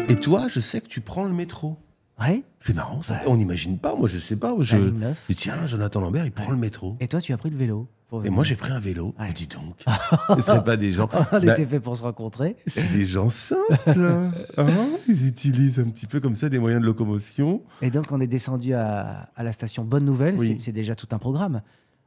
Et toi, je sais que tu prends le métro. Ouais. C'est marrant, ça. Ouais. On n'imagine pas, moi je sais pas. La ligne 9. Je dis, tiens, Jonathan Lambert, il prend le métro. Et toi, tu as pris le vélo. Et moi, j'ai pris un vélo. Ouais. Dis donc, ce ne seraient pas des gens... On Bah, était fait pour se rencontrer. c'est des gens simples. Hein, ils utilisent un petit peu comme ça des moyens de locomotion. Et donc, on est descendu à la station Bonne Nouvelle. Oui. C'est déjà tout un programme.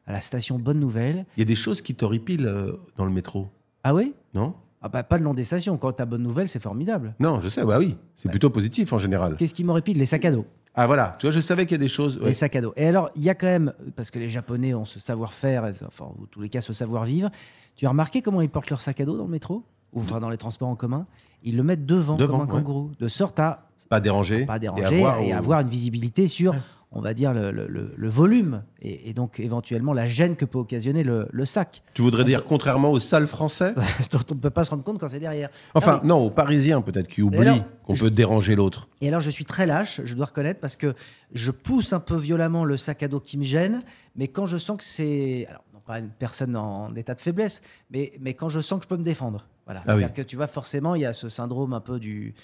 À la station Bonne Nouvelle. Il y a des choses qui t'horripilent dans le métro, Ah oui? non? Ah bah, pas le long des stations. Quand t'as Bonne Nouvelle, c'est formidable. Non, je sais, bah oui. C'est plutôt positif en général. Qu'est-ce qui m'aurait pile? Les sacs à dos. Ah voilà, tu vois, je savais qu'il y a des choses... ouais. Les sacs à dos. Et alors, il y a quand même, parce que les Japonais ont ce savoir-faire, enfin, en tous les cas, ce savoir-vivre. Tu as remarqué comment ils portent leur sac à dos dans le métro? Ou enfin, dans les transports en commun? Ils le mettent devant comme un ouais. kangourou. De sorte à Pas déranger. pas déranger et et avoir une visibilité sur, Ouais. on va dire, le volume. Et donc, éventuellement, la gêne que peut occasionner le sac. Tu voudrais dire contrairement aux salles français? dont on ne peut pas se rendre compte quand c'est derrière. Enfin, mais- non, aux Parisiens peut-être qui oublient alors, qu'on peut déranger l'autre. Et alors, je suis très lâche, je dois reconnaître, parce que je pousse un peu violemment le sac à dos qui me gêne, mais quand je sens que c'est... Alors, non pas une personne en état de faiblesse, mais quand je sens que je peux me défendre. Voilà. Ah oui. C'est-à-dire que tu vois, forcément, il y a ce syndrome un peu du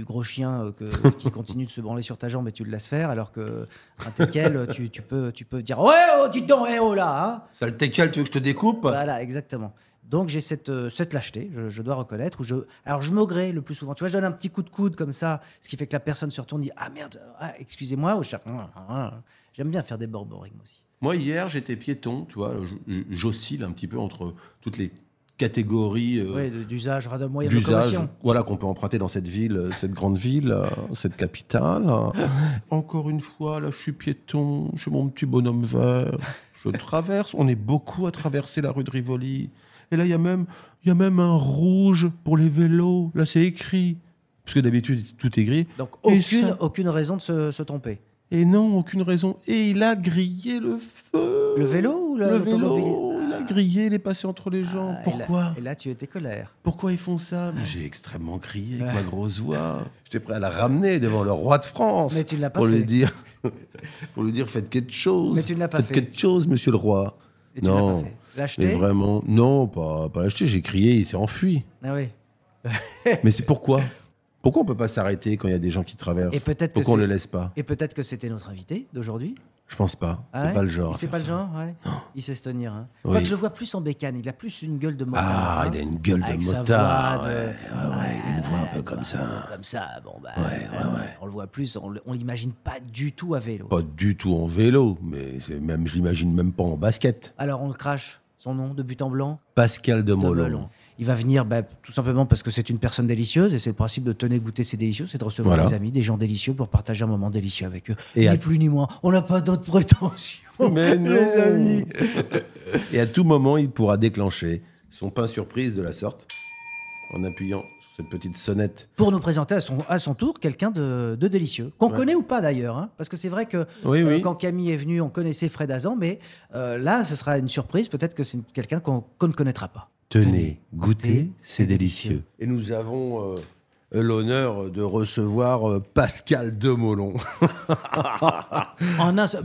gros chien qui continue de se branler sur ta jambe et tu le laisses faire, alors que un teckel, tu peux dire « Ouais, oh, dis donc, eh oh là hein !» Ça le teckel, tu veux que je te découpe? Voilà, exactement. Donc j'ai cette lâcheté, je dois reconnaître. Alors je maugrais le plus souvent. Tu vois, je donne un petit coup de coude comme ça, ce qui fait que la personne se retourne et dit ah merde, ah, excusez-moi. Ou j'aime bien faire des borborings moi aussi. Moi, hier, j'étais piéton, tu vois, j'oscille un petit peu entre toutes les catégories Oui, d'usage, enfin, de moyens de d'usage locomotion. voilà, qu'on peut emprunter dans cette ville, cette grande ville, cette capitale. Encore une fois, là, je suis piéton, je suis mon petit bonhomme vert, je traverse, on est beaucoup à traverser la rue de Rivoli. Et là, il y a même un rouge pour les vélos, là, c'est écrit. Parce que d'habitude, tout est gris. Donc Et ça- aucune raison de se tromper. Et non, aucune raison. Et il a grillé le feu. Le vélo ou Le vélo, l'automobile? il a grillé, il est passé entre les gens. Ah, Pourquoi et là, tu étais colère. Pourquoi ils font ça? J'ai extrêmement crié avec ma grosse voix. J'étais prêt à la ramener devant le roi de France. Mais tu ne l'as pas pour fait. lui dire, pour lui dire, faites quelque chose. Mais tu ne l'as pas faites fait. quelque chose, monsieur le roi. Et tu l'as non, pas fait. mais L'acheter? vraiment, non, pas l'acheter. J'ai crié, il s'est enfui. Ah oui. Mais c'est pourquoi? Pourquoi on peut pas s'arrêter quand il y a des gens qui traversent? Et peut-être que Pourquoi on c'est- ne le laisse pas? Et peut-être que c'était notre invité d'aujourd'hui. Je pense pas. Ah C'est ouais pas le genre. à C'est faire pas le ça. genre, ouais. Il sait se tenir. Hein. Oui. Quoique je le vois plus en bécane. Il a plus une gueule de motard. Ah, hein. il a une gueule de Avec sa motard. voix de- Ouais, il a une voix un peu comme ça. Comme ça, bon, bah, Ouais. on le voit plus. On l'imagine pas du tout à vélo. Pas du tout en vélo, mais je l'imagine même pas en basket. Alors on le crache, son nom, de but en blanc. Pascal de de Molon. Melon. Il va venir tout simplement parce que c'est une personne délicieuse et c'est le principe de tenir goûter c'est délicieux, c'est de recevoir Voilà. des amis, des gens délicieux pour partager un moment délicieux avec eux. Et ni plus ni moins. On n'a pas d'autres prétentions. Mais non. Les amis. Et à tout moment, il pourra déclencher son pain surprise de la sorte en appuyant sur cette petite sonnette. Pour nous présenter à son tour quelqu'un de délicieux, qu'on connaît ou pas d'ailleurs. Hein, parce que c'est vrai que Oui, oui. quand Camille est venue, on connaissait Fred Hazan, mais là, ce sera une surprise. Peut-être que c'est quelqu'un qu'on ne connaîtra pas. Tenez, goûtez, c'est délicieux. Et nous avons l'honneur de recevoir Pascal de Molon. En un seul-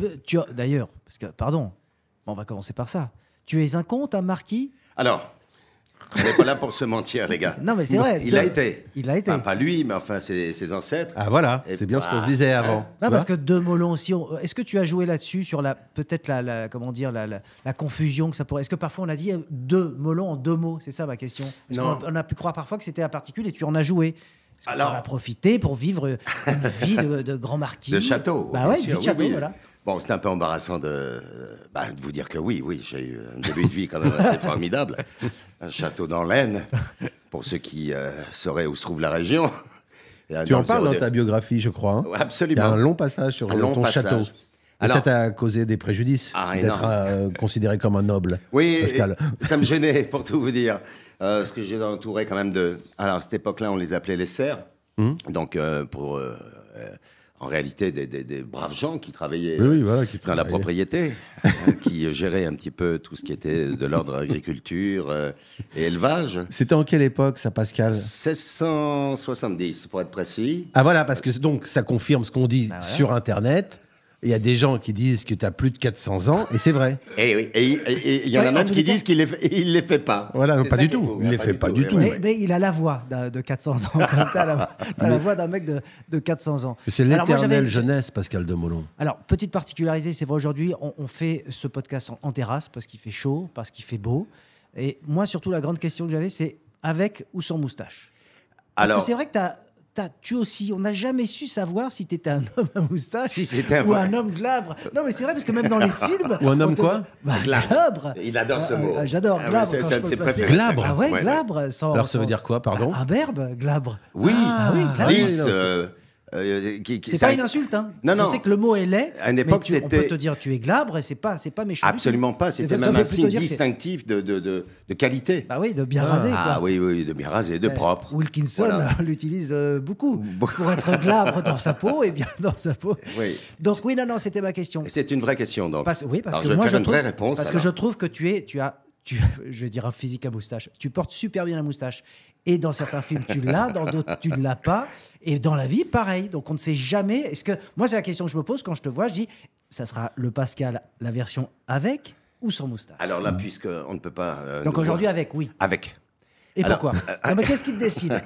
D'ailleurs, parce que, pardon, on va commencer par ça. Tu es un comte, un marquis? Alors, on n'est pas là pour se mentir, les gars. Non, mais c'est vrai. Il a été. Il a été. Enfin, pas lui, mais enfin ses ancêtres. Ah voilà, Et c'est bien ce qu'on se bah, disait avant. Non, Tu parce vois que De Molon aussi. Est-ce que tu as joué là-dessus sur peut-être comment dire la confusion que ça pourrait. Est-ce que parfois on a dit De Molon en deux mots? C'est ça ma question. Parce Non. qu'on a pu croire parfois que c'était la particule et tu en as joué. Est-ce que Alors- tu en as profité pour vivre une vie de grand marquis? De château. Bah bien ouais, sûr, vie de oui, château, oui. voilà. Bon, c'est un peu embarrassant de vous dire que oui, j'ai eu un début de vie quand même assez formidable. Un château dans l'Aisne, pour ceux qui sauraient où se trouve la région. Et, Tu en le parles dans 02. ta biographie, je crois. hein. Ouais, Il y absolument. a un long passage sur Un long ton passage. château. Et Alors- ça t'a causé des préjudices Ah, d'être considéré comme un noble, Oui, Pascal. et ça me gênait, pour tout vous dire. Parce que j'ai entouré quand même de... Alors, à cette époque-là, on les appelait les serfs. Donc, en réalité, des braves gens qui travaillaient Oui, voilà, qui dans la travaillaient. propriété, qui géraient un petit peu tout ce qui était de l'ordre agriculture et élevage. C'était en quelle époque, ça, Pascal 1670, pour être précis. Ah voilà, parce que donc ça confirme ce qu'on dit Bah voilà. sur Internet. Il y a des gens qui disent que tu as plus de 400 ans, et c'est vrai. Et oui, et il y en Ouais, a en même tous qui les cas- disent qu'il ne les fait pas. Voilà, non, C'est pas ça du qui est tout. beau. Il les Pas fait pas du ouais, tout. ouais. Mais il a la voix de 400 ans. T'as la voix d'un mec de 400 ans. C'est Alors, moi, l'éternelle j'avais- jeunesse, Pascal de Molon. Alors, petite particularité, c'est vrai, aujourd'hui, on fait ce podcast en terrasse parce qu'il fait chaud, parce qu'il fait beau. Et moi, surtout, la grande question que j'avais, c'est avec ou sans moustache. Parce Alors, que c'est vrai que tu aussi, on n'a jamais su savoir si tu étais un homme à moustache Si c'était un ou vrai- un homme glabre. Non, mais c'est vrai, parce que même dans les films. Ou un homme on te- quoi Bah, Glabre. glabre. Il adore ce mot. J'adore, Ah ouais, glabre. c'est- quand c'est je peux ses le placer. préférés. Glabre. Ah ouais, Ouais. glabre. Alors, ça veut dire quoi, pardon? Un berbe, glabre. Oui, Ah oui, glabre. lisse. non, C'est pas une insulte, hein. Non, Je non. sais que le mot est laid. À une époque, mais on peut c'était- te dire tu es glabre et c'est pas méchant. du tout. Absolument pas. C'était Ça même veut un plutôt signe dire que- distinctif de qualité. Bah oui, de bien rasé. Ah quoi. oui, de bien rasé, de propre. Wilkinson Voilà. l'utilise beaucoup pour être glabre dans sa peau et bien dans sa peau. Oui. Donc oui, non, c'était ma question. C'est une vraie question, donc. Oui, parce Alors, que je vais moi faire je une trouve, vraie réponse. parce que alors. je trouve que je vais dire un physique à moustache. Tu portes super bien la moustache. Et dans certains films, tu l'as, dans d'autres, tu ne l'as pas. Et dans la vie, pareil. Donc, on ne sait jamais. Est-ce que moi, c'est la question que je me pose quand je te vois. Je dis, ça sera le Pascal, la version avec ou sans moustache. Alors là, puisqu'on ne peut pas. Donc nous aujourd'hui, voir- avec, oui. Avec. Et Alors, pourquoi Non, mais qu'est-ce qui te décide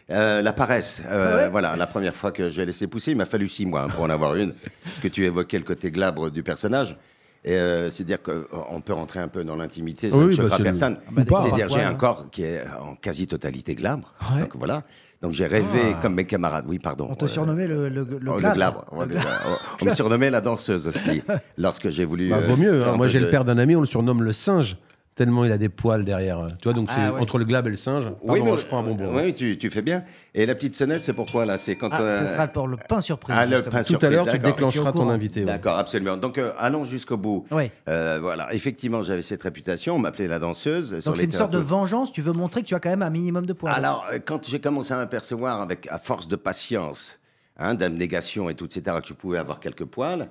La paresse. ouais Voilà, la première fois que j'ai laissé pousser, il m'a fallu 6 mois pour en avoir une. Parce que tu évoquais le côté glabre du personnage. Et c'est-à-dire qu'on peut rentrer un peu dans l'intimité, ça Oui, ne choquera bah, c'est- personne. bah, d'accord, C'est-à-dire pas j'ai de un poil, corps qui est en quasi-totalité glabre. Ouais. Donc voilà. Donc j'ai rêvé comme mes camarades. Oui, pardon. On te surnommait le Oh, glabre. glabre. Le glabre. On me surnommait la danseuse aussi, lorsque j'ai voulu. Bah, vaut mieux. faire Hein. un Moi, peu j'ai de- le père d'un ami, on le surnomme le singe, tellement il a des poils derrière. Tu vois, donc c'est Ah, ouais. entre le glabre et le singe. Pardon, je prends un bonbon. Oui, tu fais bien. Et la petite sonnette, c'est pourquoi là? C'est quand. Ah, ce sera pour le pain surprise. Ah, le justement. pain Tout à l'heure, tu D'accord. déclencheras Tu es au ton courant. invité. ouais. D'accord, absolument. Donc allons jusqu'au bout. Ouais. Voilà, effectivement, j'avais cette réputation. On m'appelait la danseuse. sur Donc les c'est une sorte de théâtres. vengeance. Tu veux montrer que tu as quand même un minimum de poids. Alors, quand j'ai commencé à m'apercevoir, à force de patience, d'abnégation et tout, etc., que je pouvais avoir quelques poils,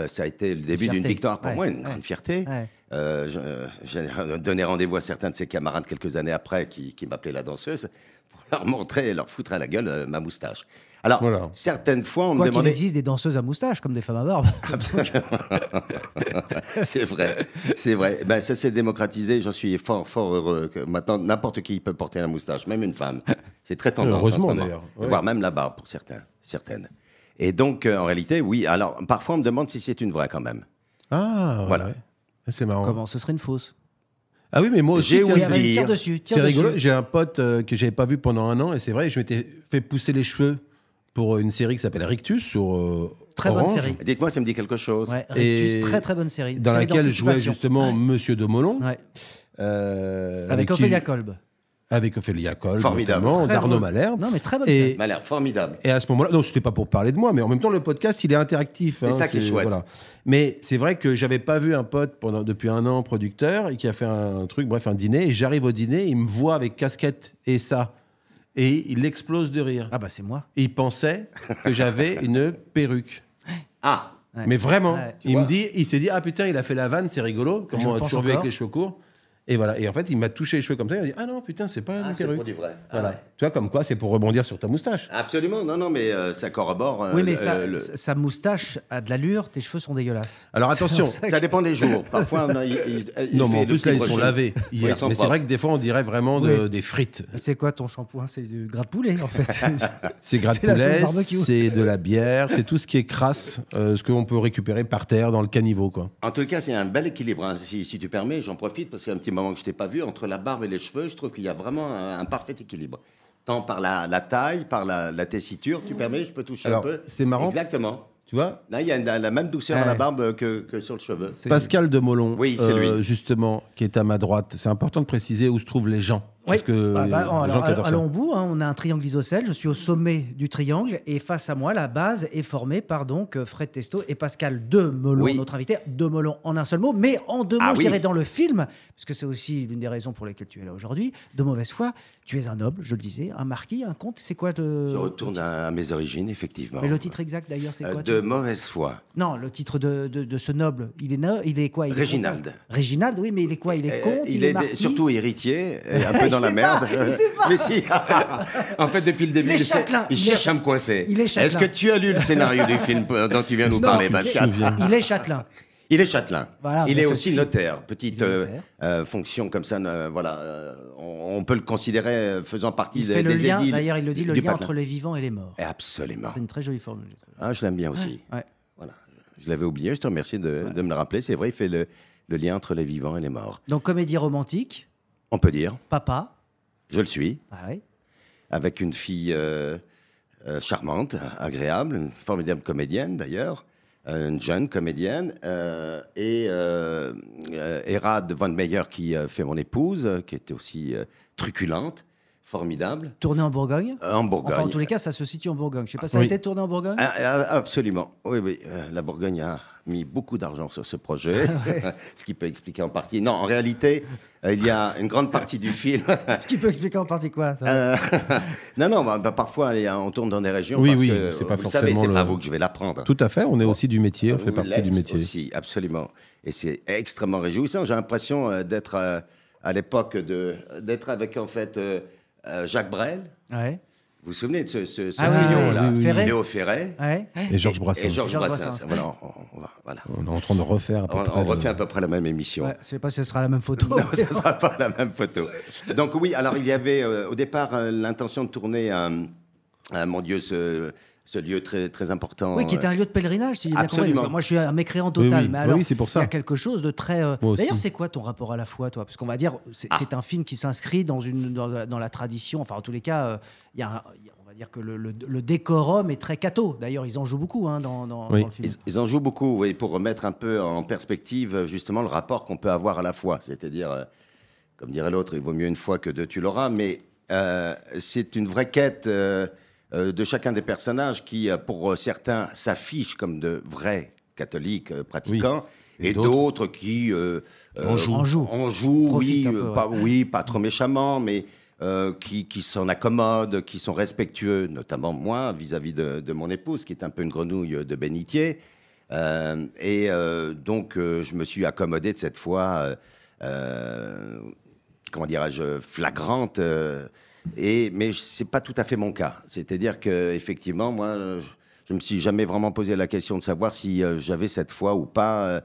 ça a été le début d'une Fierté. victoire pour Ouais, moi, une ouais. grande fierté. Ouais. J'ai donné rendez-vous à certains de ses camarades quelques années après qui m'appelaient la danseuse pour leur montrer et leur foutre à la gueule ma moustache. Alors, Voilà. certaines fois, on me Quoi qu'il demandait... existe des danseuses à moustache comme des femmes à barbe. C'est vrai, c'est vrai. Ben, ça s'est démocratisé, j'en suis fort, fort heureux. Que maintenant, n'importe qui peut porter la moustache, même une femme. C'est très tendance en ce Heureusement, moment. d'ailleurs, ouais. Voire même la barbe pour certaines. Et donc, en réalité, oui. Alors, parfois, on me demande si c'est une vraie quand même. Ah, Voilà. ouais. C'est marrant. Comment ce serait une fausse Ah oui, mais moi aussi, J'ai tiens, ouï c'est- dire. Tire dessus. Tire c'est dessus. rigolo. J'ai un pote que j'avais pas vu pendant un an, et c'est vrai, je m'étais fait pousser les cheveux pour une série qui s'appelle Rictus sur Très bonne Orange, série. Dites-moi, ça me dit quelque chose. Ouais, Et Rictus, très très bonne série. dans Série laquelle jouait d'anticipation. justement Monsieur de Molon. Ouais. Avec qui- Ophélia Kolb. Avec Ophélia Kolb, Formidable. notamment, Très d'Arnaud bonne. Malherbe. Non, mais très bonne Et- série. Ça m'a l'air formidable. Et à ce moment-là, non, c'était pas pour parler de moi, mais en même temps, le podcast, il est interactif. C'est ça qui est chouette. Voilà. Mais c'est vrai que j'avais pas vu un pote depuis un an, producteur, et qui a fait un truc, bref, un dîner. Et j'arrive au dîner, il me voit avec casquette et ça. Et il explose de rire. Ah bah c'est moi. Il pensait que j'avais une perruque. Ah, Ouais. Mais vraiment, Ouais. il s'est dit, ah putain, il a fait la vanne, c'est rigolo. Je Comment on a pense toujours vu avec encore. les cheveux courts. Et voilà. Et en fait, il m'a touché les cheveux comme ça. Il m'a dit, ah non, putain, c'est pas une c'est perruque. pour du vrai. Voilà. Ah ouais. Tu vois, comme quoi, c'est pour rebondir sur ta moustache. Absolument, non, mais ça corrobore. Oui, mais sa moustache a de l'allure, tes cheveux sont dégueulasses. Alors attention. C'est pour ça Ça dépend des jours. Parfois, il Non, mais fait en plus, là, ils de sont fibre lavés fine. hier. Oui, ils sont Mais c'est propres. vrai que des fois, on dirait vraiment Oui. des frites. C'est quoi ton shampoing? C'est du gras de poulet, en fait. C'est gras de C'est la sauce poulet, barbecue. c'est de la bière, c'est tout ce qui est crasse, ce qu'on peut récupérer par terre dans le caniveau, quoi. En tout cas, c'est un bel équilibre. Hein. Si tu permets, j'en profite parce qu'il y a un petit moment que je t'ai pas vu. Entre la barbe et les cheveux, je trouve qu'il y a vraiment un parfait équilibre. Tant par la taille, par la tessiture. Tu permets, je peux toucher Alors, un peu. c'est marrant. Exactement. Tu vois, Là, il y a la même douceur à la Ouais. barbe que sur le cheveu. Pascal de Molon, Oui, c'est lui. justement, qui est à ma droite. C'est important de préciser où se trouvent les gens. Oui. Parce que Bah, les gens alors, qui adorent ça. allons au bout. Hein. On a un triangle isocèle. Je suis au sommet du triangle. Et face à moi, la base est formée par donc Fred Testo et Pascal de Molon, Oui. notre invité. De Molon en un seul mot. Mais en deux mots, Ah je oui. dirais dans le film, parce que c'est aussi l'une des raisons pour lesquelles tu es là aujourd'hui. De mauvaise foi, tu es un noble, je le disais, un marquis, un comte. C'est quoi Je retourne à mes origines, effectivement. Mais le titre exact d'ailleurs, c'est quoi De mauvaise foi. Non, le titre de ce noble. Il est quoi? Il est Réginald. comte Réginald, oui, mais il est quoi? Il est comte, il est est marquis. surtout héritier, et un peu dans la sait merde. pas, il sait pas. Mais si. En fait, depuis le début, Il est châtelain. il cherche à me coincer. Il est châtelain. Est-ce que tu as lu le scénario du film dont tu viens nous parler, Pascal? Il est châtelain. Il est châtelain. Voilà, il mais est ça aussi suffit. notaire. Petite Il est notaire. fonction comme ça. On peut le considérer faisant partie Il fait le des lien, édiles d'ailleurs, il le dit, le du lien patelin. entre les vivants et les morts. Absolument. C'est une très jolie formule. Ah, je l'aime bien aussi. Ouais. Voilà. Je l'avais oublié. Je te remercie de me le rappeler. C'est vrai, il fait le lien entre les vivants et les morts. Donc, comédie romantique, On peut dire. papa. Je le suis. Ah oui. Avec une fille charmante, agréable, une formidable comédienne d'ailleurs, une jeune comédienne, et Erad Van Meyer qui fait mon épouse, qui était aussi truculente, formidable, Tourné en Bourgogne. en Bourgogne. Enfin, en tous les cas, ça se situe en Bourgogne. Je sais pas, ça a Oui. été tourné en Bourgogne. Absolument. Oui, oui. La Bourgogne a mis beaucoup d'argent sur ce projet, ce qui peut expliquer en partie. Non, en réalité, il y a une grande partie du film. Ce qui peut expliquer en partie quoi ça Non, parfois, on tourne dans des régions Oui, parce oui, que, c'est pas vous savez, forcément c'est le- pas vous que je vais l'apprendre. Tout à fait, on est aussi du métier, on fait Vous partie du l'êtes métier. aussi, absolument. Et c'est extrêmement réjouissant. J'ai l'impression d'être à l'époque d'être avec en fait Jacques Brel. Ouais. Vous vous souvenez de ce Ah oui, trio-là, oui, oui, oui. Ferré. Léo Ferré Ouais. Et Georges Brassens. et Georges Georges Brassens. Brassens. Voilà. On est en train de refaire à peu près. On refait à peu près la même émission. Ouais, je sais pas si ce sera la même photo. Non, ça ne sera pas la même photo. Donc oui, alors il y avait au départ l'intention de tourner mon Dieu, ce lieu très, très important. Oui, qui est un lieu de pèlerinage, si j'ai bien compris. Absolument. Parce que moi, je suis un mécréant total. Oui, oui. Mais alors, Oui, c'est pour ça. il y a quelque chose de très. Moi aussi. D'ailleurs, c'est quoi ton rapport à la foi, toi? Parce qu'on va dire, c'est un film qui s'inscrit dans la tradition. Enfin, en tous les cas, il y a on va dire que le décorum est très catho. D'ailleurs, ils en jouent beaucoup dans Oui. le film. Ils en jouent beaucoup, oui, pour remettre un peu en perspective justement le rapport qu'on peut avoir à la foi. C'est-à-dire, comme dirait l'autre, il vaut mieux une fois que deux, tu l'auras. Mais c'est une vraie quête de chacun des personnages qui, pour certains, s'affichent comme de vrais catholiques pratiquants, Et et d'autres d'autres qui En jouent. en jouent, Profitent oui, un peu, pas trop méchamment, mais qui s'en accommodent, qui sont respectueux, notamment moi, vis-à-vis de mon épouse, qui est un peu une grenouille de bénitier. Donc, je me suis accommodé de cette foi, comment dirais-je, flagrante. Mais c'est pas tout à fait mon cas. C'est-à-dire que effectivement, moi, je me suis jamais vraiment posé la question de savoir si j'avais cette foi ou pas.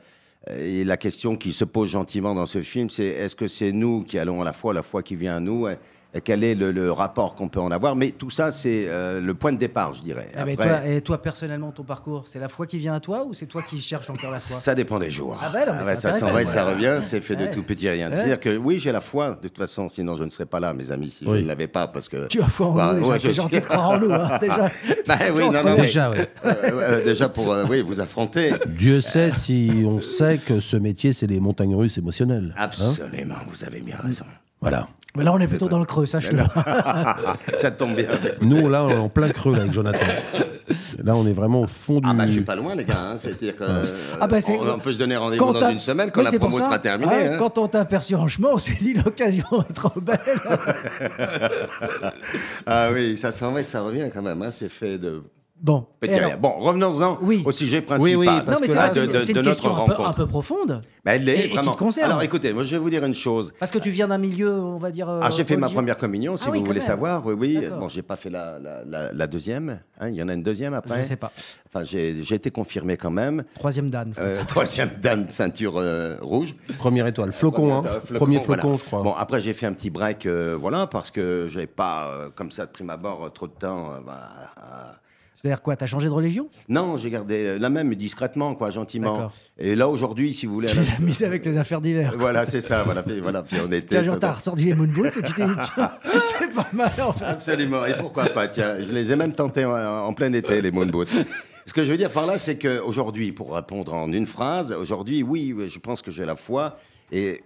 Et la question qui se pose gentiment dans ce film, c'est est-ce que c'est nous qui allons à la foi qui vient à nous, et quel est le rapport qu'on peut en avoir. Mais tout ça, c'est le point de départ, je dirais. Ah, mais toi, personnellement, ton parcours, c'est la foi qui vient à toi ou c'est toi qui cherches encore la foi? Ça dépend des jours. Ah ouais, non, mais c'est ça intéressant. s'en va et ça Ouais. revient, c'est fait de Ouais. tout petit rien. Ouais. C'est-à-dire que oui, j'ai la foi, de toute façon, sinon je ne serais pas là, mes amis, si je Oui. ne l'avais pas, parce que... Tu as foi en Bah, nous, déjà. ouais, C'est je gentil suis- de croire en nous, hein, déjà. Bah oui, non, non, mais- Déjà, ouais. déjà pour oui, vous affronter. Dieu sait si on sait que ce métier, c'est les montagnes russes émotionnelles. hein. Absolument, vous avez bien raison. Voilà. Mais là, on est plutôt dans le creux, sache-le. Ça tombe bien. Nous, là, on est en plein creux là, avec Jonathan. Là, on est vraiment au fond du... Ah bah je suis pas loin les gars, hein. C'est-à-dire que Ah bah, c'est- on peut se donner rendez-vous dans t'as- une semaine quand Oui, la c'est pour promo ça. sera terminée. Hein, hein. Quand on t'a aperçu en chemin, on s'est dit l'occasion est trop belle. Ah oui, ça s'en va et ça revient quand même. Hein. C'est fait de Bon. petit et alors- rien. Bon, revenons-en Oui. au sujet principal. Oui, Non, parce mais que c'est là, vrai, c'est de une notre question rencontre. un peu profonde. Bah, elle l'est, Et qui te vraiment. concerne. Alors écoutez, moi je vais vous dire une chose. Parce que tu viens d'un milieu, on va dire. J'ai fait ma religieux. première communion, si Ah oui, vous quand voulez même. savoir. Oui, oui. D'accord. Bon, j'ai pas fait la deuxième. Hein. Il y en a une deuxième après. Je sais pas. Enfin, j'ai été confirmé quand même. Troisième Dan. Troisième dame de ceinture rouge. Première étoile. Flocon, hein. Premier flocon, voilà. je crois. Bon, après, j'ai fait un petit break, voilà, parce que j'avais pas, comme ça, de prime abord, trop de temps. C'est-à-dire quoi? T'as changé de religion? Non, j'ai gardé la même, discrètement, quoi, gentiment. D'accord. Et là, aujourd'hui, si vous voulez... Tu l'as mise avec tes affaires divers. Voilà, c'est ça, voilà, puis on était... Un jour, t'as ressorti les moon boots et tu t'es dit, tiens, c'est pas mal en fait. Absolument, et pourquoi pas, tiens, je les ai même tentés en plein été, les moon boots. Ce que je veux dire par là, c'est qu'aujourd'hui, pour répondre en une phrase, aujourd'hui, oui, je pense que j'ai la foi,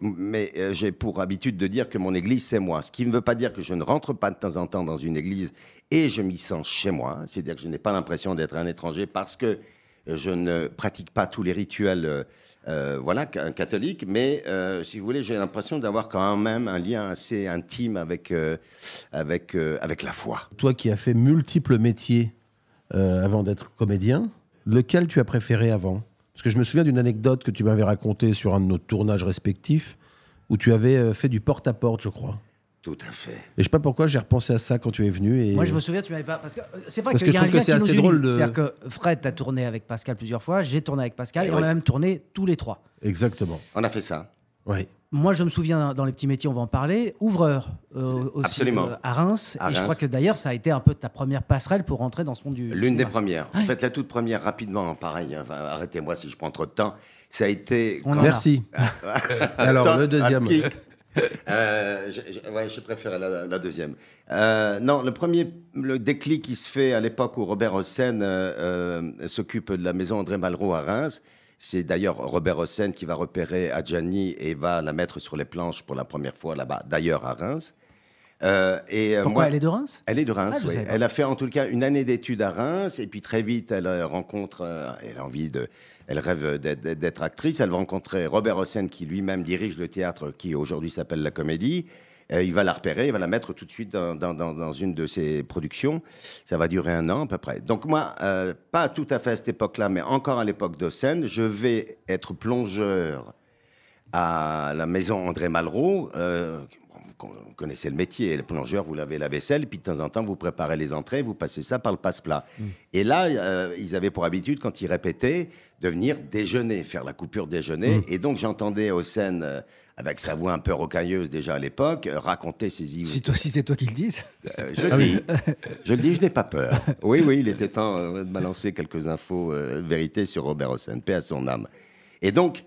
mais j'ai pour habitude de dire que mon église, c'est moi. Ce qui ne veut pas dire que je ne rentre pas de temps en temps dans une église et je m'y sens chez moi. C'est-à-dire que je n'ai pas l'impression d'être un étranger parce que je ne pratique pas tous les rituels catholiques. Mais si vous voulez, j'ai l'impression d'avoir quand même un lien assez intime avec la foi. Toi qui as fait multiples métiers avant d'être comédien, lequel tu as préféré avant? Parce que je me souviens d'une anecdote que tu m'avais racontée sur un de nos tournages respectifs, où tu avais fait du porte-à-porte, je crois. Tout à fait. Et je sais pas pourquoi j'ai repensé à ça quand tu es venu. Et... Moi, je me souviens, tu m'avais pas. Parce que c'est vrai Parce qu'il que y a un je trouve lien que c'est qui nous assez unit. drôle de- C'est-à-dire que Fred, t'as tourné avec Pascal plusieurs fois, j'ai tourné avec Pascal, et on Oui. a même tourné tous les trois. Exactement. On a fait ça. Oui. Moi, je me souviens, dans les petits métiers, on va en parler, ouvreur aussi, Absolument. à Reims. À et je Reims. crois que d'ailleurs, ça a été un peu ta première passerelle pour rentrer dans ce monde du L'une des cinéma. premières. En fait, la toute première, rapidement, pareil, hein, enfin, arrêtez-moi si je prends trop de temps, ça a été... On en a. Merci. Alors, Top, le deuxième. un kick. Ouais, je préfère la deuxième. Non, le déclic qui se fait à l'époque où Robert Hossein s'occupe de la maison André Malraux à Reims. C'est d'ailleurs Robert Hossein qui va repérer Adjani et va la mettre sur les planches pour la première fois là-bas, d'ailleurs à Reims. Pourquoi moi, elle est de Reims? Elle est de Reims, Ah, je oui. savais pas. Elle a fait en tout cas une année d'études à Reims et puis très vite elle rencontre, elle rêve d'être actrice. Elle va rencontrer Robert Hossein qui lui-même dirige le théâtre qui aujourd'hui s'appelle la Comédie. Il va la repérer, il va la mettre tout de suite dans une de ses productions. Ça va durer 1 an à peu près. Donc moi, pas tout à fait à cette époque-là, mais encore à l'époque d'Hossein, je vais être plongeur à la maison André Malraux. Vous connaissez le métier, le plongeur, vous lavez la vaisselle, et puis de temps en temps, vous préparez les entrées, vous passez ça par le passe-plat. Et là, ils avaient pour habitude, quand ils répétaient, de venir déjeuner, faire la coupure déjeuner. Et donc, j'entendais Hossein, avec sa voix un peu rocailleuse déjà à l'époque, raconter ses Si c'est toi qui le dis. je le dis, je n'ai pas peur. Oui, il était temps de balancer quelques infos vérités sur Robert Hossein, paix à son âme. Et donc,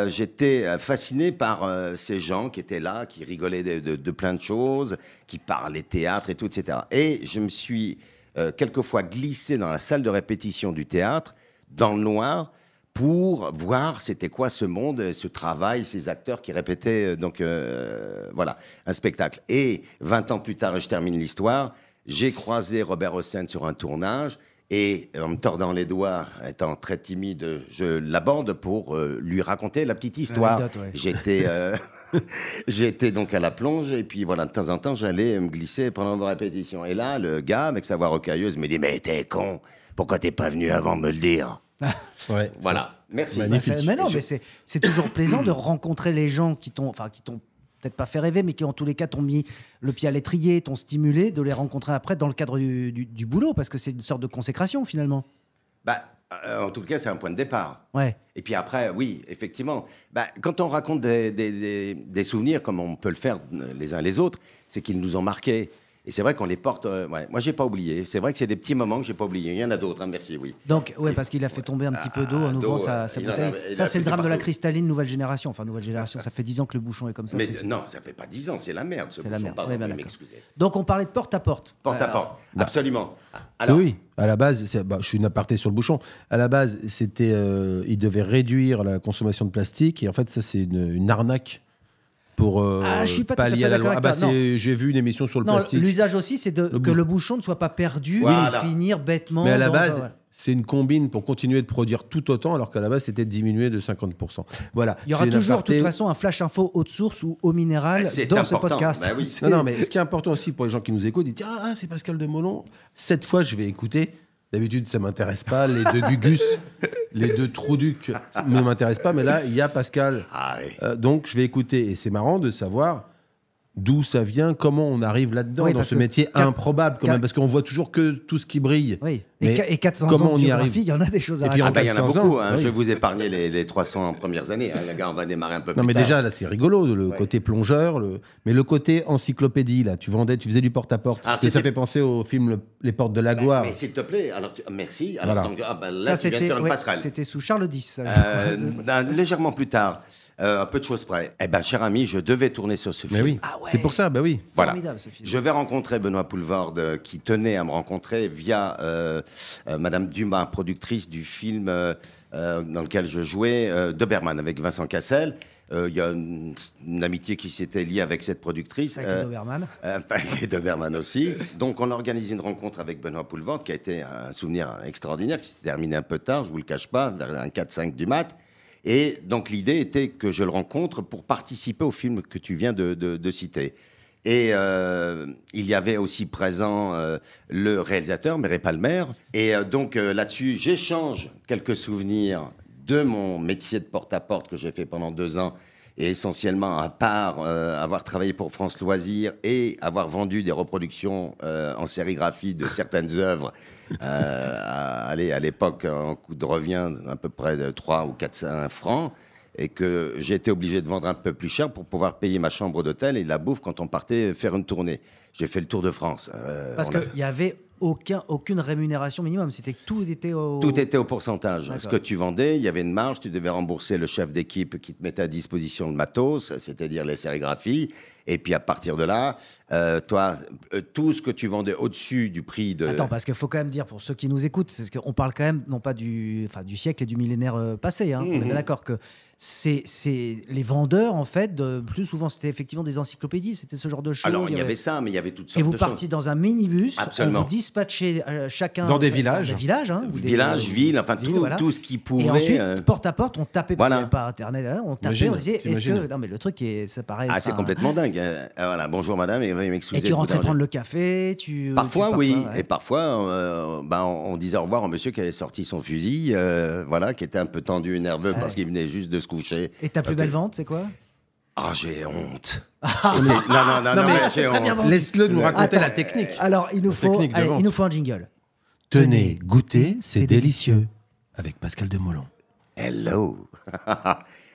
j'étais fasciné par ces gens qui étaient là, qui rigolaient de plein de choses, qui parlaient théâtre et tout, etc. Et je me suis quelquefois glissé dans la salle de répétition du théâtre, dans le noir, pour voir c'était quoi ce monde, ce travail, ces acteurs qui répétaient voilà, un spectacle. Et 20 ans plus tard, et je termine l'histoire, j'ai croisé Robert Hossein sur un tournage. Et en me tordant les doigts, étant très timide, je l'aborde pour lui raconter la petite histoire. Ouais. J'étais donc à la plonge, et puis voilà, de temps en temps, j'allais me glisser pendant nos répétitions. Et là, le gars, avec sa voix rocailleuse, me dit « Mais t'es con, pourquoi t'es pas venu avant me le dire ?» Ouais. Voilà, merci. Magnifique. Mais non, mais c'est toujours plaisant de rencontrer les gens qui t'ont peut-être pas fait rêver, mais qui en tous les cas t'ont mis le pied à l'étrier, t'ont stimulé, de les rencontrer après dans le cadre du boulot, parce que c'est une sorte de consécration finalement. En tout cas, c'est un point de départ. Ouais. Et puis après, oui, effectivement, quand on raconte des souvenirs, comme on peut le faire les uns les autres, c'est qu'ils nous ont marqués. Et c'est vrai qu'on les porte... Moi, j'ai pas oublié. C'est vrai que c'est des petits moments que j'ai pas oubliés. Il y en a d'autres, hein, merci, oui. Donc, ouais, parce qu'il a fait tomber un petit peu d'eau en ouvrant sa il en a- bouteille. il Ça, a c'est le foutu drame de la partout. cristalline nouvelle génération. Enfin, nouvelle génération, ça fait 10 ans que le bouchon est comme ça. Mais c'est- non, ça fait pas 10 ans, c'est la merde, ce C'est la bouchon. merde. Pardon, Ouais, ben vous d'accord. m'excusez. Donc, on parlait de porte à porte. Porte à Euh, porte, absolument. Alors, Oui, à la base, je suis une aparté sur le bouchon. À la base, c'était, il devait réduire la consommation de plastique, et en fait, ça, c'est une arnaque pour je suis pas tout à pallier fait à la d'accord loi. avec toi, J'ai vu une émission sur le Non, plastique. l'usage aussi, c'est que bouchon. le bouchon ne soit pas perdu Voilà. et finir bêtement. Mais à la dans base, un- c'est une combine pour continuer de produire tout autant, alors qu'à la base, c'était diminué de 50%. Voilà. Il y aura C'est une toujours, de aparté. toute façon, un flash info haute source ou eau minérale C'est dans ce important. podcast. Bah oui. Non, mais ce qui est important aussi pour les gens qui nous écoutent, ils disent ah, c'est Pascal Demolon. Cette fois, je vais écouter. D'habitude, ça m'intéresse pas. Les deux Gugus, les deux Trouduc ne m'intéressent pas. Mais là, il y a Pascal. Ah, oui. Donc, je vais écouter. Et c'est marrant de savoir d'où ça vient, comment on arrive là-dedans, Oui, dans parce ce que métier improbable, quand même, parce qu'on voit toujours que tout ce qui brille. Oui. Mais Et 400 comment ans on de y arrive biographie, il y en a des choses à Et puis, raconter. Il y en a 400 beaucoup. ans, Hein. oui. Je vais vous épargner les 300 premières années. Hein. Les gars, on va démarrer un peu Non, plus mais tard. déjà, là, c'est rigolo, le Ouais. côté plongeur, mais le côté encyclopédie, là, tu faisais du porte-à-porte. Ah, Parce que ça c'était- fait penser au film Les Portes de la Gloire. Mais s'il te plaît, alors merci. Alors, Voilà. donc, là, Ça, tu viens de faire une ouais, passerelle. c'était sous Charles X. ça. Légèrement plus tard, un peu de choses près. Eh ben, cher ami, je devais tourner sur ce Mais film. oui, Ah ouais. c'est pour ça, bah oui. Voilà. Formidable, ce film. Je vais rencontrer Benoît Poulvorde, qui tenait à me rencontrer via Madame Dumas, productrice du film dans lequel je jouais, Doberman, avec Vincent Cassel. Il y a une amitié qui s'était liée avec cette productrice. Avec les Doberman. Avec les Doberman aussi. Donc, on organise une rencontre avec Benoît Poulvorde, qui a été un souvenir extraordinaire, qui s'est terminé un peu tard, je vous le cache pas, vers un 4-5 du mat'. Et donc, l'idée était que je le rencontre pour participer au film que tu viens de citer. Et il y avait aussi présent le réalisateur, Mireille Palmer. Et donc, là-dessus, j'échange quelques souvenirs de mon métier de porte-à-porte que j'ai fait pendant 2 ans Et essentiellement, à part avoir travaillé pour France Loisirs et avoir vendu des reproductions en sérigraphie de certaines œuvres, à l'époque, en coût de revient à peu près de 3 ou 4 francs, et que j'étais obligé de vendre un peu plus cher pour pouvoir payer ma chambre d'hôtel et la bouffe quand on partait faire une tournée. J'ai fait le tour de France. Parce qu'il n'y avait aucune rémunération minimum. C'était que tout était au... Tout était au pourcentage. D'accord. Ce que tu vendais, il y avait une marge, tu devais rembourser le chef d'équipe qui te mettait à disposition le matos, c'est-à-dire les sérigraphies. Et puis à partir de là, tout ce que tu vendais au-dessus du prix de... Attends, parce qu'il faut quand même dire, pour ceux qui nous écoutent, c'est qu'on parle quand même, non pas du siècle et du millénaire passé, hein. On est bien d'accord que c'est les vendeurs, en fait, plus souvent, c'était effectivement des encyclopédies, c'était ce genre de choses. Alors, il y avait ça, mais il y avait toutes sortes Et vous de choses. partiez dans un minibus, Absolument. on vous dispatchez chacun... Dans des villages. Dans des villages, hein, ou des- Village, ville, enfin villes, tout, voilà. tout ce qui pouvait... Et ensuite, porte à porte, on tapait, parce Voilà. qu'il n'y avait pas Internet, hein, on tapait, Imagine, on disait, est-ce t'imagines. que... Non, mais le truc, ça paraît... Ah, c'est enfin, complètement dingue. Voilà, bonjour madame, et veuillez m'excuser. Et tu rentrais Écoutez, prendre le café, Parfois, oui. ouais. Et parfois, on disait au revoir au monsieur qui avait sorti son fusil, voilà, qui était un peu tendu et nerveux parce qu'il venait juste de se coucher. Et ta plus Parce belle que- vente, c'est quoi? Ah, j'ai honte. Ah, Et c'est- non, mais mais c'est j'ai très bien honte. vendu. Laisse-le nous raconter Attends. la technique. Alors, il nous faut, technique de allez, vente. il nous faut un jingle. Tenez, goûtez, c'est délicieux. Avec Pascal Demolon. Hello.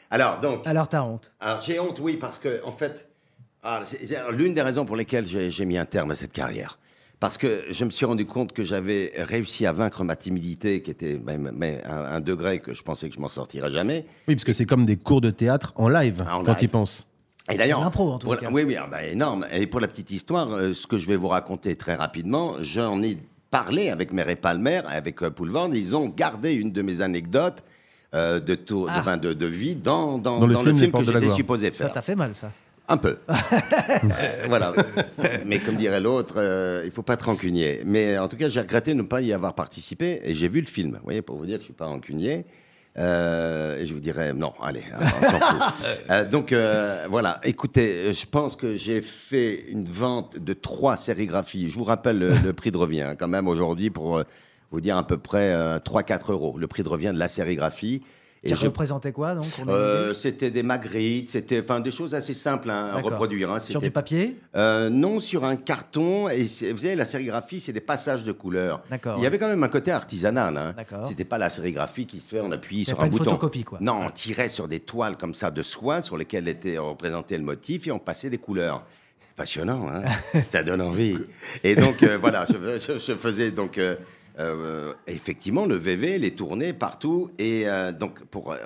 Alors, donc, Alors, t'as honte. alors, j'ai honte, oui, parce que, en fait, c'est l'une des raisons pour lesquelles j'ai mis un terme à cette carrière. Parce que je me suis rendu compte que j'avais réussi à vaincre ma timidité, qui était mais un degré que je pensais que je m'en sortirais jamais. Oui, parce que c'est comme des cours de théâtre en live, En quand live. il pense. Et C'est l'impro, en tout cas. Oui, oui, énorme. Et pour la petite histoire, ce que je vais vous raconter très rapidement, j'en ai parlé avec Mireille Palmer, avec Poulvord. Ils ont gardé une de mes anecdotes de vie dans le film Les film que Portes de la j'étais Gloire. supposé Ça faire. t'a fait mal, ça. Un peu. Voilà. Mais comme dirait l'autre, il faut pas être rancunier. Mais en tout cas, j'ai regretté de ne pas y avoir participé et j'ai vu le film. Vous voyez, pour vous dire que je suis pas rancunier. Et je vous dirais, non, allez, on s'en fout. Donc, voilà. Écoutez, je pense que j'ai fait une vente de 3 sérigraphies. Je vous rappelle le prix de revient, hein, quand même, aujourd'hui, pour vous dire à peu près 3-4 euros. Le prix de revient de la sérigraphie. Et Qui je- représentait quoi, donc qu'on ait une idée c'était des magrittes, c'était des choses assez simples à D'accord. reproduire. Hein. Sur C'était- du papier? Non, sur un carton. Et vous savez, la sérigraphie, c'est des passages de couleurs. D'accord. Il y avait quand même un côté artisanal. Hein. D'accord. C'était pas la sérigraphie qui se fait, on appuie C'est sur pas un une bouton. photocopie, quoi. Non, on tirait sur des toiles comme ça de soie sur lesquelles était représenté le motif et on passait des couleurs. C'est passionnant, hein. Ça donne envie. Et donc, voilà, je faisais donc... effectivement, le VV, les tournées partout. Et donc,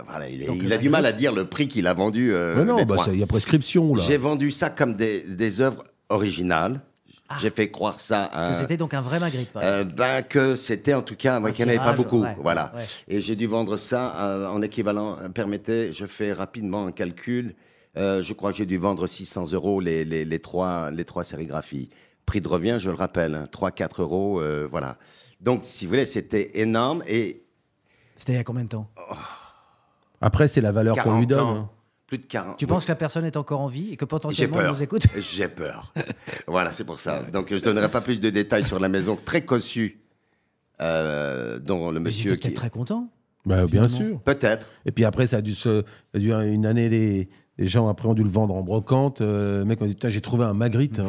voilà, il a du mal à dire le prix qu'il a vendu. Mais non, les bah, trois. il y a prescription, là. J'ai vendu ça comme des œuvres originales. J'ai fait croire ça à... Que c'était donc un vrai Magritte, par exemple. que c'était en tout cas, moi, qu'il n'y en avait pas tirage, beaucoup. ouais, Voilà. ouais. Et j'ai dû vendre ça en équivalent. Permettez, je fais rapidement un calcul. Je crois que j'ai dû vendre 600 euros les trois sérigraphies. Prix de revient, je le rappelle, 3-4 euros. Voilà. Donc, si vous voulez, c'était énorme. Et C'était il y a combien de temps? Après, c'est la valeur qu'on 40 lui donne. ans, hein. plus de 40. Tu penses que la personne est encore en vie et que J'ai potentiellement elle peur. nous écoute? J'ai peur. Voilà, c'est pour ça. Donc, je ne donnerai pas plus de détails sur la maison très cossue dont le Mais monsieur j'étais peut-être très content. Bah, bien Finalement. sûr. Peut-être. Et puis après, ça a dû une année, les gens après ont dû le vendre en brocante. Le mec m'a dit, putain, j'ai trouvé un Magritte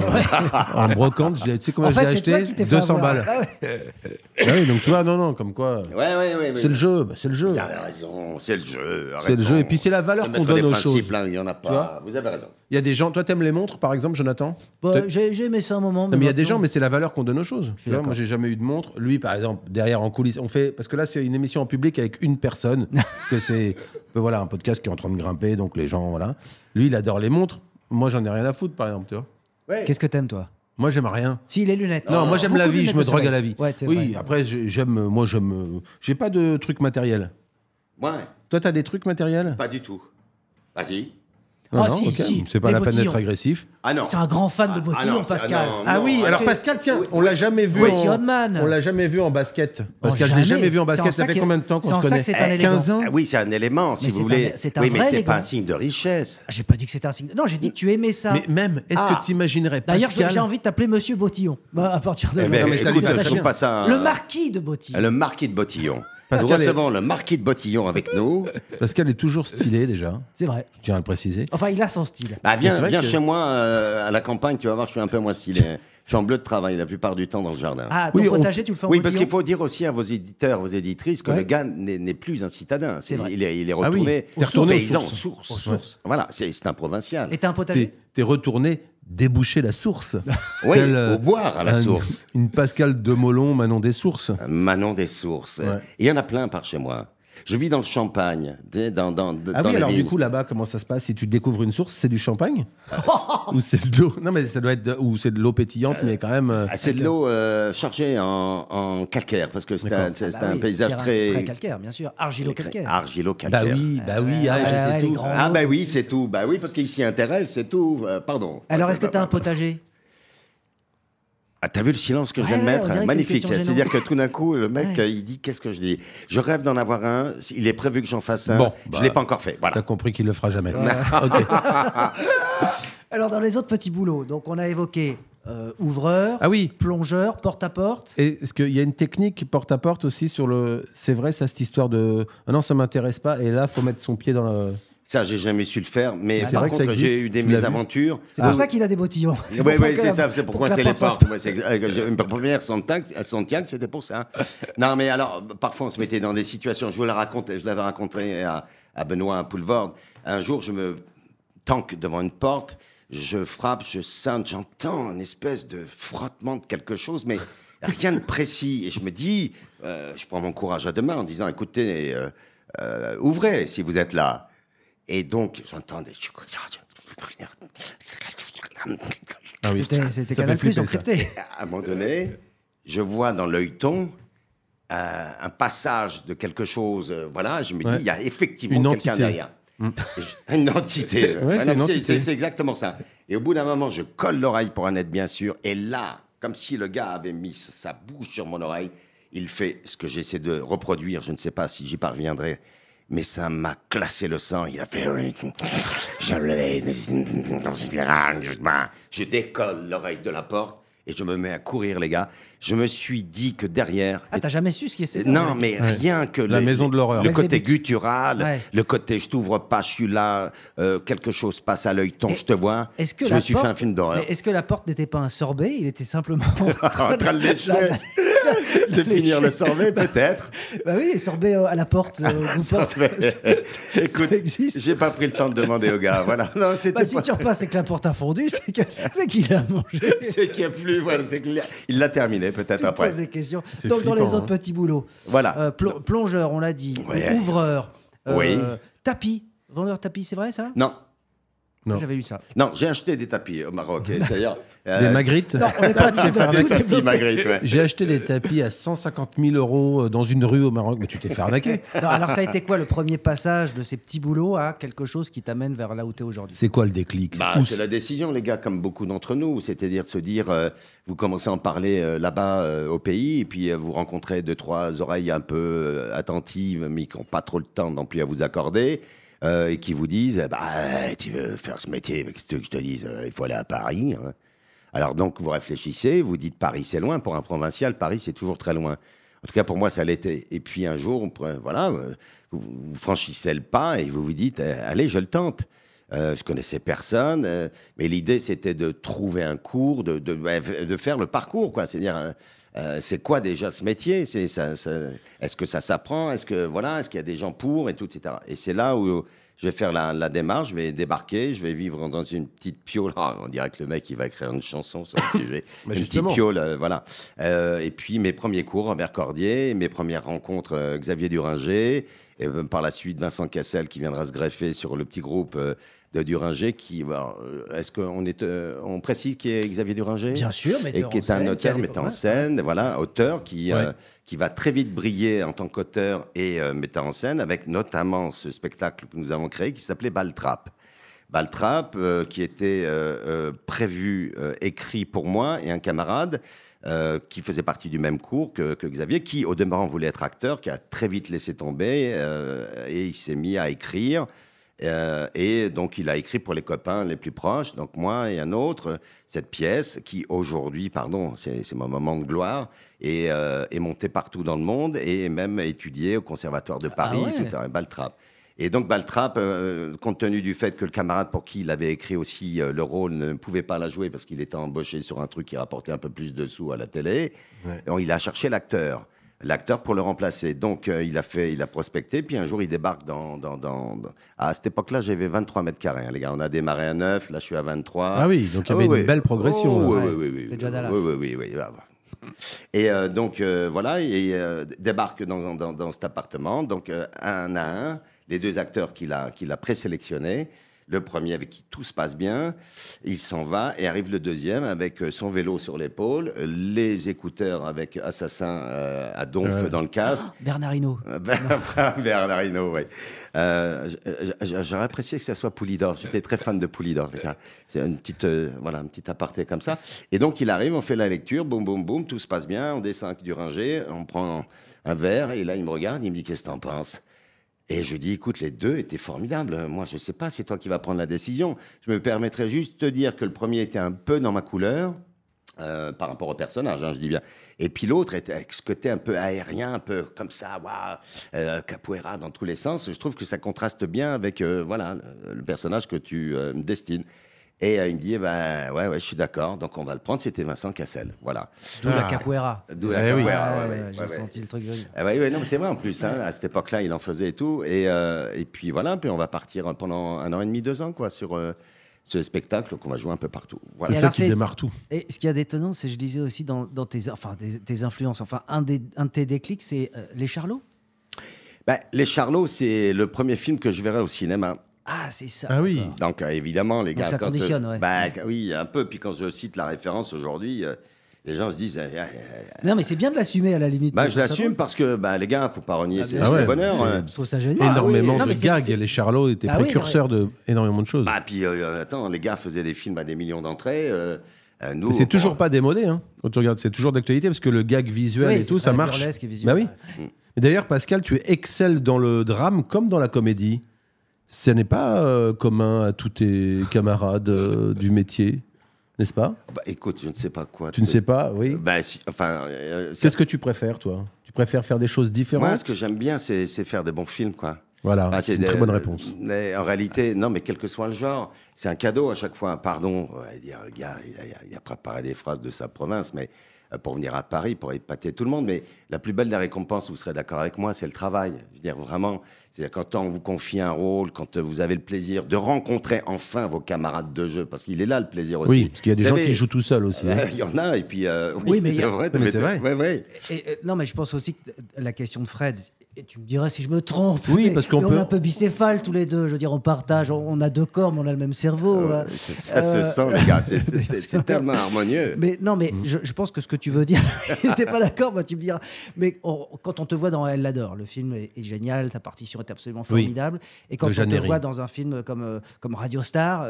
en brocante. Tu sais combien En je l'ai fait, c'est toi acheté? qui t'es fait 200 avoir. balles. Ah ouais. Ah oui, donc tu vois, non, comme quoi. Ouais. C'est le jeu, bah, c'est le jeu. Vous avez raison, c'est le jeu. C'est le jeu. Et puis c'est la valeur qu'on donne aux choses. Il n'y en a Tu vois pas. Vous avez raison. Il y a des gens, toi t'aimes les montres par exemple, Jonathan? Bah, j'ai aimé ça un moment. Non, mais il y a des maintenant- gens, mais c'est la valeur qu'on donne aux choses. Tu vois, d'accord. moi, j'ai jamais eu de montre. Lui, par exemple, derrière en coulisses, on fait parce que là, c'est une émission en public avec une personne. Que c'est, voilà, un podcast qui est en train de grimper, donc les gens, voilà. Lui, il adore les montres. Moi, j'en ai rien à foutre, par exemple, tu vois. Qu'est-ce que t'aimes, toi? Moi, j'aime rien. Si, les lunettes. Non, moi, j'aime la Beaucoup de vie. Je me lunettes de drogue à soleil. la vie. Ouais, c'est oui. vrai. Après, j'ai pas de trucs matériels. Ouais, Toi, t'as des trucs matériels? pas du tout. Vas-y. Non, Ah, non, si, ok. si. C'est pas Les la peine d'être bottillons. agressif. Ah non. C'est un grand fan de bottillons, non, c'est- Pascal. non, Ah non, oui, alors c'est- Pascal, tiens, Oui, on l'a jamais vu. Wetty en- Hodman. On l'a jamais vu en basket. Oh, Pascal, je l'ai jamais vu en C'est basket. en Ça ça fait que- combien de temps qu'on c'est en se ça connaît? que c'est un élégant. 15 ans. Ah oui, c'est un élément, si Mais vous c'est voulez. un- c'est un oui, mais vrai c'est pas élégant. un signe de richesse. J'ai pas dit que c'était un signe. Non, j'ai dit que tu aimais ça. Mais même, est-ce Ah. que tu imaginerais D'ailleurs, Pascal j'ai envie de t'appeler Monsieur Bottillon. Bah, à partir de Eh ben, mais ça écoute, lui va je très trouve bien. pas ça. Le marquis de Bottillon. Le marquis de Bottillon. Pascal recevons le marquis de Bottillon avec nous. Pascal est toujours stylé déjà, C'est vrai. je tiens à le préciser. Enfin, il a son style. Bah, Mais c'est vrai viens que- chez moi à la campagne, tu vas voir, je suis un peu moins stylé. Je suis en bleu de travail la plupart du temps dans le jardin. Ah, ton Oui, potager, tu le fais en Oui, parce bottillon qu'il faut dire aussi à vos éditeurs, vos éditrices, que Ouais. le gars n'est plus un citadin. C'est vrai. Il est Ah oui, retourné, t'es retourné aux paysan, sources. sources. Aux sources. Voilà, c'est un provincial. Et t'as un potager T'es retourné déboucher la source. Oui, Tel, au boire à la source. Une Pascal Demolon, Manon des Sources. Manon des sources. Ouais. Il y en a plein par chez moi. Je vis dans le Champagne. Dans Ah dans oui, les alors du villes. coup là-bas, comment ça se passe? Si tu découvres une source, c'est du champagne? Ou c'est de l'eau? Non, mais ça doit être ou c'est de l'eau pétillante, mais quand même. Ah, c'est de l'eau chargée en calcaire, parce que c'est D'accord. un paysage terrain très calcaire, bien sûr. Argilo-calcaire. Bah argilo-calcaire. oui, ah, ouais, je sais les tout. grands- Ah bah oui, c'est tout. Bah oui, parce qu'il s'y intéresse, c'est tout. Pardon. Alors, est-ce que t'as un potager Ah, t'as vu le silence que je viens de Ouais, mettre? on dirait que Magnifique. c'est une question C'est-à-dire que tout d'un coup, le mec, Ouais. il dit qu'est-ce que je dis? Je rêve d'en avoir un. Il est prévu que j'en fasse un. Bon, je bah, l'ai pas encore fait. Voilà. T'as compris qu'il le fera jamais. Ok. Alors, dans les autres petits boulots, donc on a évoqué ouvreur, Ah oui. plongeur, porte-à-porte. Et est-ce qu'il y a une technique porte-à-porte aussi sur le. C'est vrai, ça, cette histoire de. Ah non, ça m'intéresse pas. Et là, faut mettre son pied dans le. Ça, j'ai jamais su le faire. Mais C'est par vrai que ça contre, j'ai existe. eu des Tu l'as vu mésaventures. C'est pour ça qu'il a des bottillons. Oui, pour oui, pas que c'est la- ça, c'est pour pourquoi que la c'est les porte fasse portes. Moi, ma première Santiago, c'était pour ça. Non, mais alors, parfois, on se mettait dans des situations, je l'avais raconté à Benoît, à Poulvord. Un jour, je me tanque devant une porte, je frappe, je sonne, j'entends une espèce de frottement de quelque chose, mais rien de précis. Et je me dis, je prends mon courage à deux mains en disant, écoutez, ouvrez si vous êtes là. Et donc, j'entends des... Ah oui. C'était Ça Canal+, fait flipper, encrypté. À un moment donné, je vois dans l'œilleton un passage de quelque chose. Voilà, je me dis, Ouais. il y a effectivement Une quelqu'un entité. derrière. Une entité. Ouais, Ah c'est non, une entité. c'est exactement ça. Et au bout d'un moment, je colle l'oreille pour en être bien sûr. Et là, comme si le gars avait mis sa bouche sur mon oreille, il fait ce que j'essaie de reproduire. Je ne sais pas si j'y parviendrai. Mais ça m'a classé le sang. Il a fait... Je décolle l'oreille de la porte et je me mets à courir, les gars. Je me suis dit que derrière... Ah, t'as jamais su ce qui est Non, mais rien que La maison de l'horreur. le Les côté ébuts. guttural, Ouais. le côté je t'ouvre pas, je suis là, quelque chose passe à l'œilleton, Et je te vois. Est-ce que Je la me suis fait porte- un film d'horreur. Mais est-ce que la porte n'était pas un sorbet? Il était simplement En train de lécher, de finir le sorbet, peut-être. Bah oui, les sorbets à la porte, goût porte. Écoute, ça existe. j'ai pas pris le temps de demander au gars. Voilà. Non, c'était Bah, si pas... tu repasses et que la porte a fondu, c'est qu'il a mangé. C'est qu'il n'y a plus. Voilà, c'est qu'il il l'a terminé, peut-être Tu me après. poses des questions. C'est Donc, dans les flippant, autres petits boulots, Voilà. plongeur, on l'a dit, Ouais. ouvreur, Oui. tapis, vendeur de tapis, c'est vrai ça? Non, Non. J'avais lu ça. non, j'ai acheté des tapis au Maroc. Et d'ailleurs, Des Magritte. Non, on n'est pas Tu t'es fait dans des arnaquer. tapis Magritte, ouais. J'ai acheté des tapis à 150 000 € dans une rue au Maroc. Mais tu t'es fait arnaquer. Non, alors ça a été quoi le premier passage de ces petits boulots à quelque chose qui t'amène vers là où tu es aujourd'hui? C'est quoi le déclic? Bah, Où c'est la décision, les gars, comme beaucoup d'entre nous. C'est-à-dire de se dire, vous commencez à en parler là-bas au pays, et puis vous rencontrez deux, trois oreilles un peu attentives, mais qui n'ont pas trop le temps non plus à vous accorder, et qui vous disent, bah, tu veux faire ce métier, mais qu'est-ce que tu veux que je te dise, il faut aller à Paris. Hein. Alors donc, vous réfléchissez, vous dites Paris, c'est loin. Pour un provincial, Paris, c'est toujours très loin. En tout cas, pour moi, ça l'était. Et puis un jour, voilà, vous franchissez le pas et vous vous dites, allez, je le tente. Je connaissais personne, mais l'idée c'était de trouver un cours, de faire le parcours, quoi. C'est-à-dire, c'est quoi déjà ce métier? Est-ce que ça s'apprend? Est-ce qu'il y a des gens pour et tout, etc. Et c'est là où je vais faire la démarche, je vais débarquer, je vais vivre dans une petite piole. Ah, on dirait que le mec il va écrire une chanson sur le sujet. Bah, Une justement. petite piole, voilà. Et puis mes premiers cours, Robert Cordier, mes premières rencontres, Xavier Duringer, et par la suite Vincent Cassel qui viendra se greffer sur le petit groupe de Duringer. Est-ce qu'on précise qui est Xavier Duringer? Bien sûr, Et metteur qui en est un scène, auteur, qui a metteur en ouais. scène, voilà, auteur qui Ouais. va très vite briller en tant qu'auteur et metteur en scène, avec notamment ce spectacle que nous avons créé qui s'appelait Baltrap. Baltrap, qui était prévu, écrit pour moi et un camarade qui faisait partie du même cours que Xavier, qui au demeurant voulait être acteur, qui a très vite laissé tomber et il s'est mis à écrire. Et donc, il a écrit pour les copains les plus proches, donc moi et un autre, cette pièce qui, aujourd'hui, pardon, c'est mon moment de gloire, est montée partout dans le monde et même étudiée au Conservatoire de Paris, ouais. tout ça, Baltrap. Et donc, Baltrap, compte tenu du fait que le camarade pour qui il avait écrit aussi le rôle ne pouvait pas la jouer parce qu'il était embauché sur un truc qui rapportait un peu plus de sous à la télé, donc, il a cherché l'acteur pour le remplacer. Donc, il a prospecté, puis un jour, il débarque à cette époque-là, j'avais 23 mètres carrés, hein, les gars. On a démarré à 9, là, je suis à 23. Ah oui, donc il y avait une belle progression. Oh, là. oui. C'est déjà Dallas. Oui. Et donc, voilà, et débarque dans cet appartement, donc un à un, les deux acteurs qu'il a présélectionnés. Le premier avec qui tout se passe bien, il s'en va et arrive le deuxième avec son vélo sur l'épaule, les écouteurs avec Assassin à donf dans le casque. Oh, Bernard Hinault. Bernard Hinault, oui. J'aurais apprécié que ça soit Poulidor. J'étais très fan de Poulidor. C'est une petite aparté comme ça. Et donc il arrive, on fait la lecture, boum, boum, boum, tout se passe bien, on descend avec du Ringer, on prend un verre et là il me regarde, il me dit qu'est-ce que t'en penses? Et je lui dis, écoute, les deux étaient formidables. Moi, je ne sais pas, c'est toi qui vas prendre la décision. Je me permettrais juste de te dire que le premier était un peu dans ma couleur, par rapport au personnage, hein, je dis bien. Et puis l'autre était avec ce côté un peu aérien, un peu comme ça, capoeira dans tous les sens. Je trouve que ça contraste bien avec le personnage que tu me destines. Et il me dit, ouais, je suis d'accord, donc on va le prendre. C'était Vincent Cassel, voilà. D'où la capoeira. D'où la capoeira, J'ai senti le truc venir. Ouais, non, mais c'est vrai en plus. Hein, à cette époque-là, il en faisait et tout. Et puis voilà, puis on va partir pendant 1 an et demi, 2 ans, quoi, sur ce spectacle qu'on va jouer un peu partout. Voilà. C'est ça qui démarre tout. Et ce qu'il y a d'étonnant, c'est, je disais aussi dans tes influences, un de tes déclics, c'est Les Charlots. Les Charlots, c'est le premier film que je verrai au cinéma. Ah, c'est ça. Ah oui. Donc, évidemment, les gars... Donc ça conditionne, ouais. Oui, un peu. Puis quand je cite la référence aujourd'hui, les gens se disent... Non, mais c'est bien de l'assumer, à la limite. Je l'assume parce que, les gars, faut pas renier ses bien sûr. bonheurs. Je trouve ça génial. Énormément Non, de mais gags. Les Charlots étaient précurseurs de énormément de choses. Puis, attends, les gars faisaient des films à des millions d'entrées. Nous, Mais c'est toujours pas démodé. Hein. Quand tu regardes, c'est toujours d'actualité parce que le gag visuel et tout, ça marche. Bah oui. Et d'ailleurs, Pascal, tu excelles dans le drame comme dans la comédie. Ce n'est pas commun à tous tes camarades du métier, n'est-ce pas? Écoute, je ne sais pas quoi. Tu ne sais pas, oui. Qu'est-ce que tu préfères, toi? Tu préfères faire des choses différentes? Moi, ce que j'aime bien, c'est faire des bons films, quoi. Voilà, c'est une très bonne réponse. Mais en réalité, non, mais quel que soit le genre, c'est un cadeau à chaque fois. Pardon, on va dire, le gars, il a préparé des phrases de sa province, mais pour venir à Paris, pour épater tout le monde. Mais la plus belle des récompenses, vous serez d'accord avec moi, c'est le travail. Je veux dire, vraiment, c'est-à-dire quand on vous confie un rôle, quand vous avez le plaisir de rencontrer enfin vos camarades de jeu, parce qu'il est là le plaisir aussi. Oui, parce qu'il y a des gens qui jouent tout seuls aussi. Il y en a, et puis... oui, mais c'est vrai. Mais c'est vrai. Ouais. Non, mais je pense aussi que la question de Fred, et tu me diras si je me trompe. Oui, parce qu'on on est un peu bicéphales tous les deux. Je veux dire, on partage, on a 2 corps, mais on a le même cerveau. Ça se sent, les gars. C'est tellement harmonieux. Mais non, mais je pense que ce que tu veux dire, t'es pas d'accord, tu me diras. Mais quand on te voit dans Elle l'adore, le film est génial, ta partition est absolument formidable. Et quand on te voit dans un film comme Radio Star,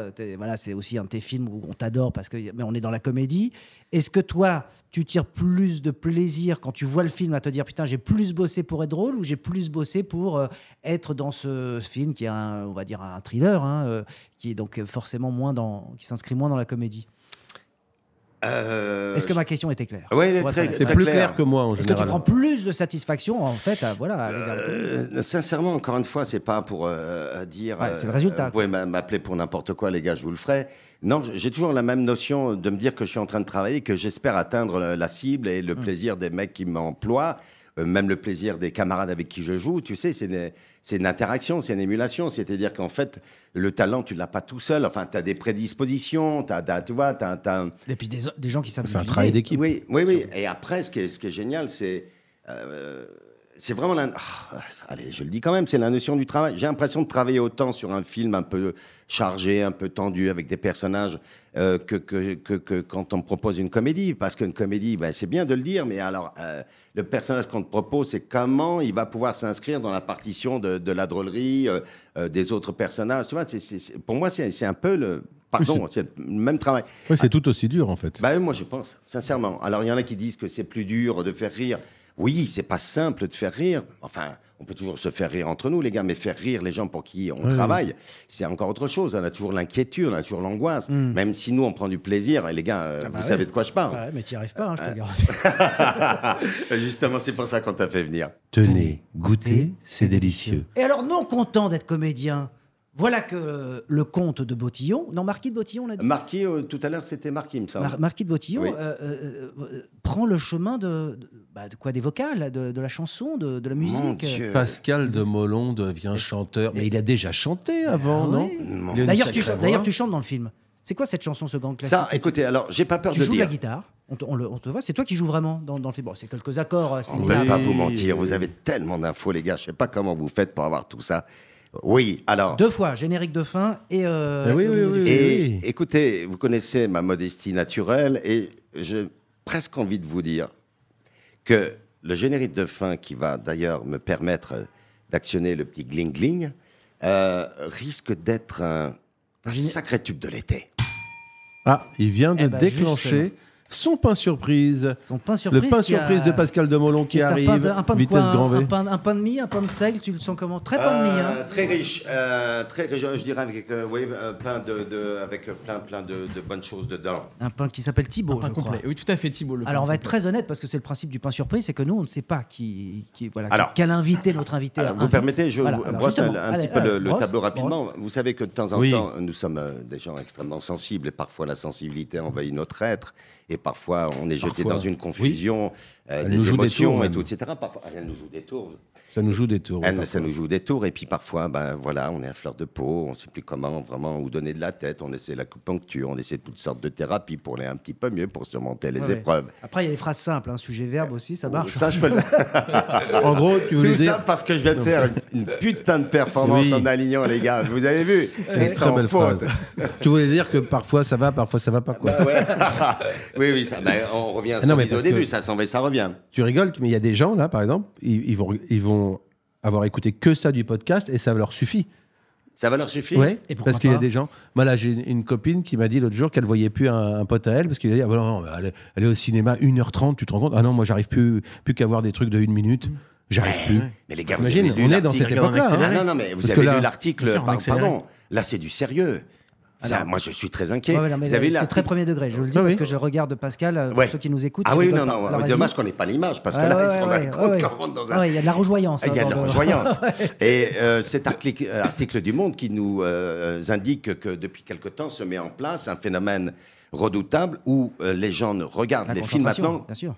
c'est aussi un de tes films où on t'adore mais on est dans la comédie. Est-ce que toi, tu tires plus de plaisir quand tu vois le film à te dire putain, j'ai plus bossé pour être drôle ou j'ai plus bossé pour être dans ce film qui est on va dire un thriller, qui est donc forcément qui s'inscrit moins dans la comédie? Est-ce que ma question était claire? Oui, c'est plus clair que moi en général. Est-ce que tu prends plus de satisfaction en fait à aller vers la comédie? Sincèrement, encore une fois, c'est pas pour dire. C'est le résultat. Vous pouvez m'appeler pour n'importe quoi, les gars, je vous le ferai. Non, j'ai toujours la même notion de me dire que je suis en train de travailler, que j'espère atteindre la cible et le plaisir des mecs qui m'emploient. Même le plaisir des camarades avec qui je joue, tu sais, c'est une interaction, c'est une émulation. C'est-à-dire qu'en fait, le talent, tu ne l'as pas tout seul. Enfin, tu as des prédispositions, tu vois, Et puis des gens qui savent. C'est un travail d'équipe. Oui. Et après, ce qui est génial, c'est vraiment allez, je le dis quand même, c'est la notion du travail. J'ai l'impression de travailler autant sur un film un peu chargé, un peu tendu, avec des personnages, que quand on me propose une comédie. Parce qu'une comédie, c'est bien de le dire, mais alors, le personnage qu'on te propose, c'est comment il va pouvoir s'inscrire dans la partition de la drôlerie des autres personnages. Tu vois, pour moi, c'est un peu le... Pardon, c'est le même travail. Oui, c'est tout aussi dur, en fait. Moi, je pense, sincèrement. Alors, il y en a qui disent que c'est plus dur de faire rire. Oui, c'est pas simple de faire rire. Enfin, on peut toujours se faire rire entre nous, les gars, mais faire rire les gens pour qui on travaille, c'est encore autre chose. On a toujours l'inquiétude, on a toujours l'angoisse. Même si nous, on prend du plaisir, et les gars, vous savez de quoi je parle. Ouais, mais t'y arrives pas, hein, je te le garantis. Justement, c'est pour ça qu'on t'a fait venir. Tenez, goûtez, c'est délicieux. Et alors, non content d'être comédien, voilà que le comte de Bottillon, non, Marquis de Bottillon, on a dit. Marquis, tout à l'heure, c'était Marquis, il me semble. Marquis de Bottillon Oui. prend le chemin de quoi, des vocales, de la chanson, de la musique. Mon Dieu. Pascal de Molon devient chanteur. Mais il a déjà chanté avant, Ah non ouais. Il a une D'ailleurs, sacrée voix. tu chantes dans le film. C'est quoi cette chanson, ce grand classique? Ça, écoutez, alors, j'ai pas peur Tu de joues de dire. la guitare, on te voit, c'est toi qui joues vraiment dans le film. Bon, c'est quelques accords On ne similaires. peut pas vous mentir, vous avez tellement d'infos, les gars. Je sais pas comment vous faites pour avoir tout ça. Oui, alors. 2 fois, générique de fin et. oui, au oui, milieu oui, du- Et écoutez, vous connaissez ma modestie naturelle et j'ai presque envie de vous dire que le générique de fin, qui va d'ailleurs me permettre d'actionner le petit gling-gling, risque d'être un sacré tube de l'été. Ah, il vient de Eh ben, déclencher son pain surprise. Son pain surprise. Le pain qui a- surprise de Pascal de Molon qui est un arrive. pain un pain de vitesse quoi, grand V. un pain de mie, un pain de seigle, tu le sens comment? Très pain de mie, hein. Très riche, je dirais avec, oui, pain avec plein de bonnes choses dedans. Un pain qui s'appelle Thibaut, Pain je crois. complet. Oui, tout à fait, Thibaut. Alors on va être très honnête parce que c'est le principe du pain surprise, c'est que nous on ne sait pas voilà, Alors, quel invité notre invité. Alors, vous invite. permettez, je Voilà, vous alors, brosse justement, un allez, petit peu allez, le brosse, tableau brosse. rapidement. Vous savez que de temps en Oui. temps, nous sommes des gens extrêmement sensibles et parfois la sensibilité envahit notre être et parfois on est jeté Parfois. dans une confusion, Elle nous des joue des émotions tours, et même. tout, etc. Parfois, elle nous joue des tours. Ça nous joue des tours. Ça nous joue des tours et puis parfois, ben voilà, on est à fleur de peau, on ne sait plus comment vraiment où donner de la tête, on essaie l'acupuncture, on essaie toutes sortes de thérapies pour aller un petit peu mieux, pour surmonter les Ouais, ouais. épreuves. Après il y a des phrases simples, sujet-verbe aussi, ça marche. Ça, je peux le... En gros, tu voulais Tout dire. ça parce que je viens de faire une putain de performance Oui. en alignant, les gars. Vous avez vu? Et Très sans belle faute. phrase. Tu voulais dire que parfois ça va pas, quoi. Bah ouais. oui, ça, bah, on revient à ce Non, qu'on mais disait au parce que- début. Ça s'en va et ça revient. Tu rigoles, mais il y a des gens, là, par exemple, ils vont avoir écouté que ça du podcast et ça leur suffit. Ça va leur suffire? Ouais, Et pourquoi parce qu'il y a pas des gens. Moi, là, j'ai une copine qui m'a dit l'autre jour qu'elle voyait plus un pote à elle parce qu'il a dit ah, bah non, elle est au cinéma 1h30, tu te rends compte? Ah non, moi, j'arrive plus qu'à voir des trucs de 1 minute. J'arrive plus. Mais les gars, vous Imagine, avez lu on est dans cette l'article. époque-là. Ah hein. non, mais vous Parce avez que là- lu l'article. Bien sûr, en accéléré. Pardon, là, c'est du sérieux. Ça, moi, je suis très inquiet. Ouais, ouais, non, mais vous avez lu c'est très l'article? premier degré, je vous le dis, Ah parce oui. que je regarde Pascal, pour Ouais. ceux qui nous écoutent. Ah ils oui, rigolent non, pas. non, Alors, dommage vas-y. qu'on n'ait pas l'image, parce que Ouais, là, ouais, ils se rendent ouais, compte ouais. qu'on rentre dans Ah un... ouais, il y a de la rejoyance. Il y a de la dans le- rejoyance. Et cet article du Monde qui nous indique que depuis quelque temps se met en place un phénomène redoutable où les gens ne regardent La les films concentration, maintenant bien sûr.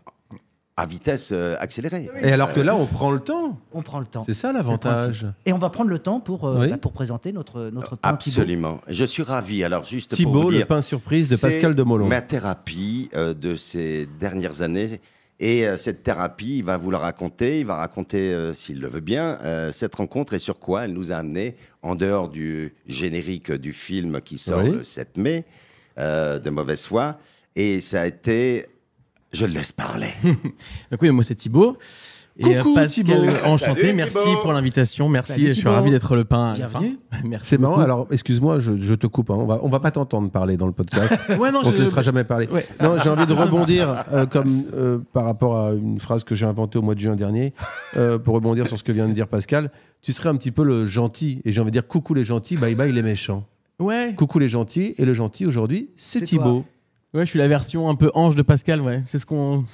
à vitesse accélérée. Et alors que là, on prend le temps. On prend le temps. C'est ça l'avantage. Et on va prendre le temps pour Oui. présenter notre pain Thibaut. Absolument. Je suis ravi. Alors, juste pour Thibaut, vous le dire, pain surprise de Pascal de Molon. c'est ma thérapie de ces dernières années. Et cette thérapie, il va vous la raconter. Il va raconter, s'il le veut bien, cette rencontre et sur quoi elle nous a amenés, en dehors du générique du film qui sort Oui. le 7 mai, de mauvaise foi. Et ça a été... Je le laisse parler. Donc oui, moi c'est Thibaut. Et Coucou, Pascal, Thibaut. enchanté, Salut, merci Thibaut. pour l'invitation, merci, Salut, je suis Thibaut. ravi d'être le pain. Bienvenue. Enfin, merci. C'est marrant. beaucoup. Alors, excuse-moi, je te coupe. Hein. On va pas t'entendre parler dans le podcast. Ouais, non, On te laissera jamais parler. Ouais. Non, j'ai envie de rebondir par rapport à une phrase que j'ai inventée au mois de juin dernier, pour rebondir sur ce que vient de dire Pascal. Tu serais un petit peu le gentil, et j'ai envie de dire coucou les gentils, bye bye les méchants. Ouais. Coucou les gentils, et le gentil aujourd'hui, c'est C'est Thibaut. Ouais, je suis la version un peu ange de Pascal, ouais. C'est ce qu'on.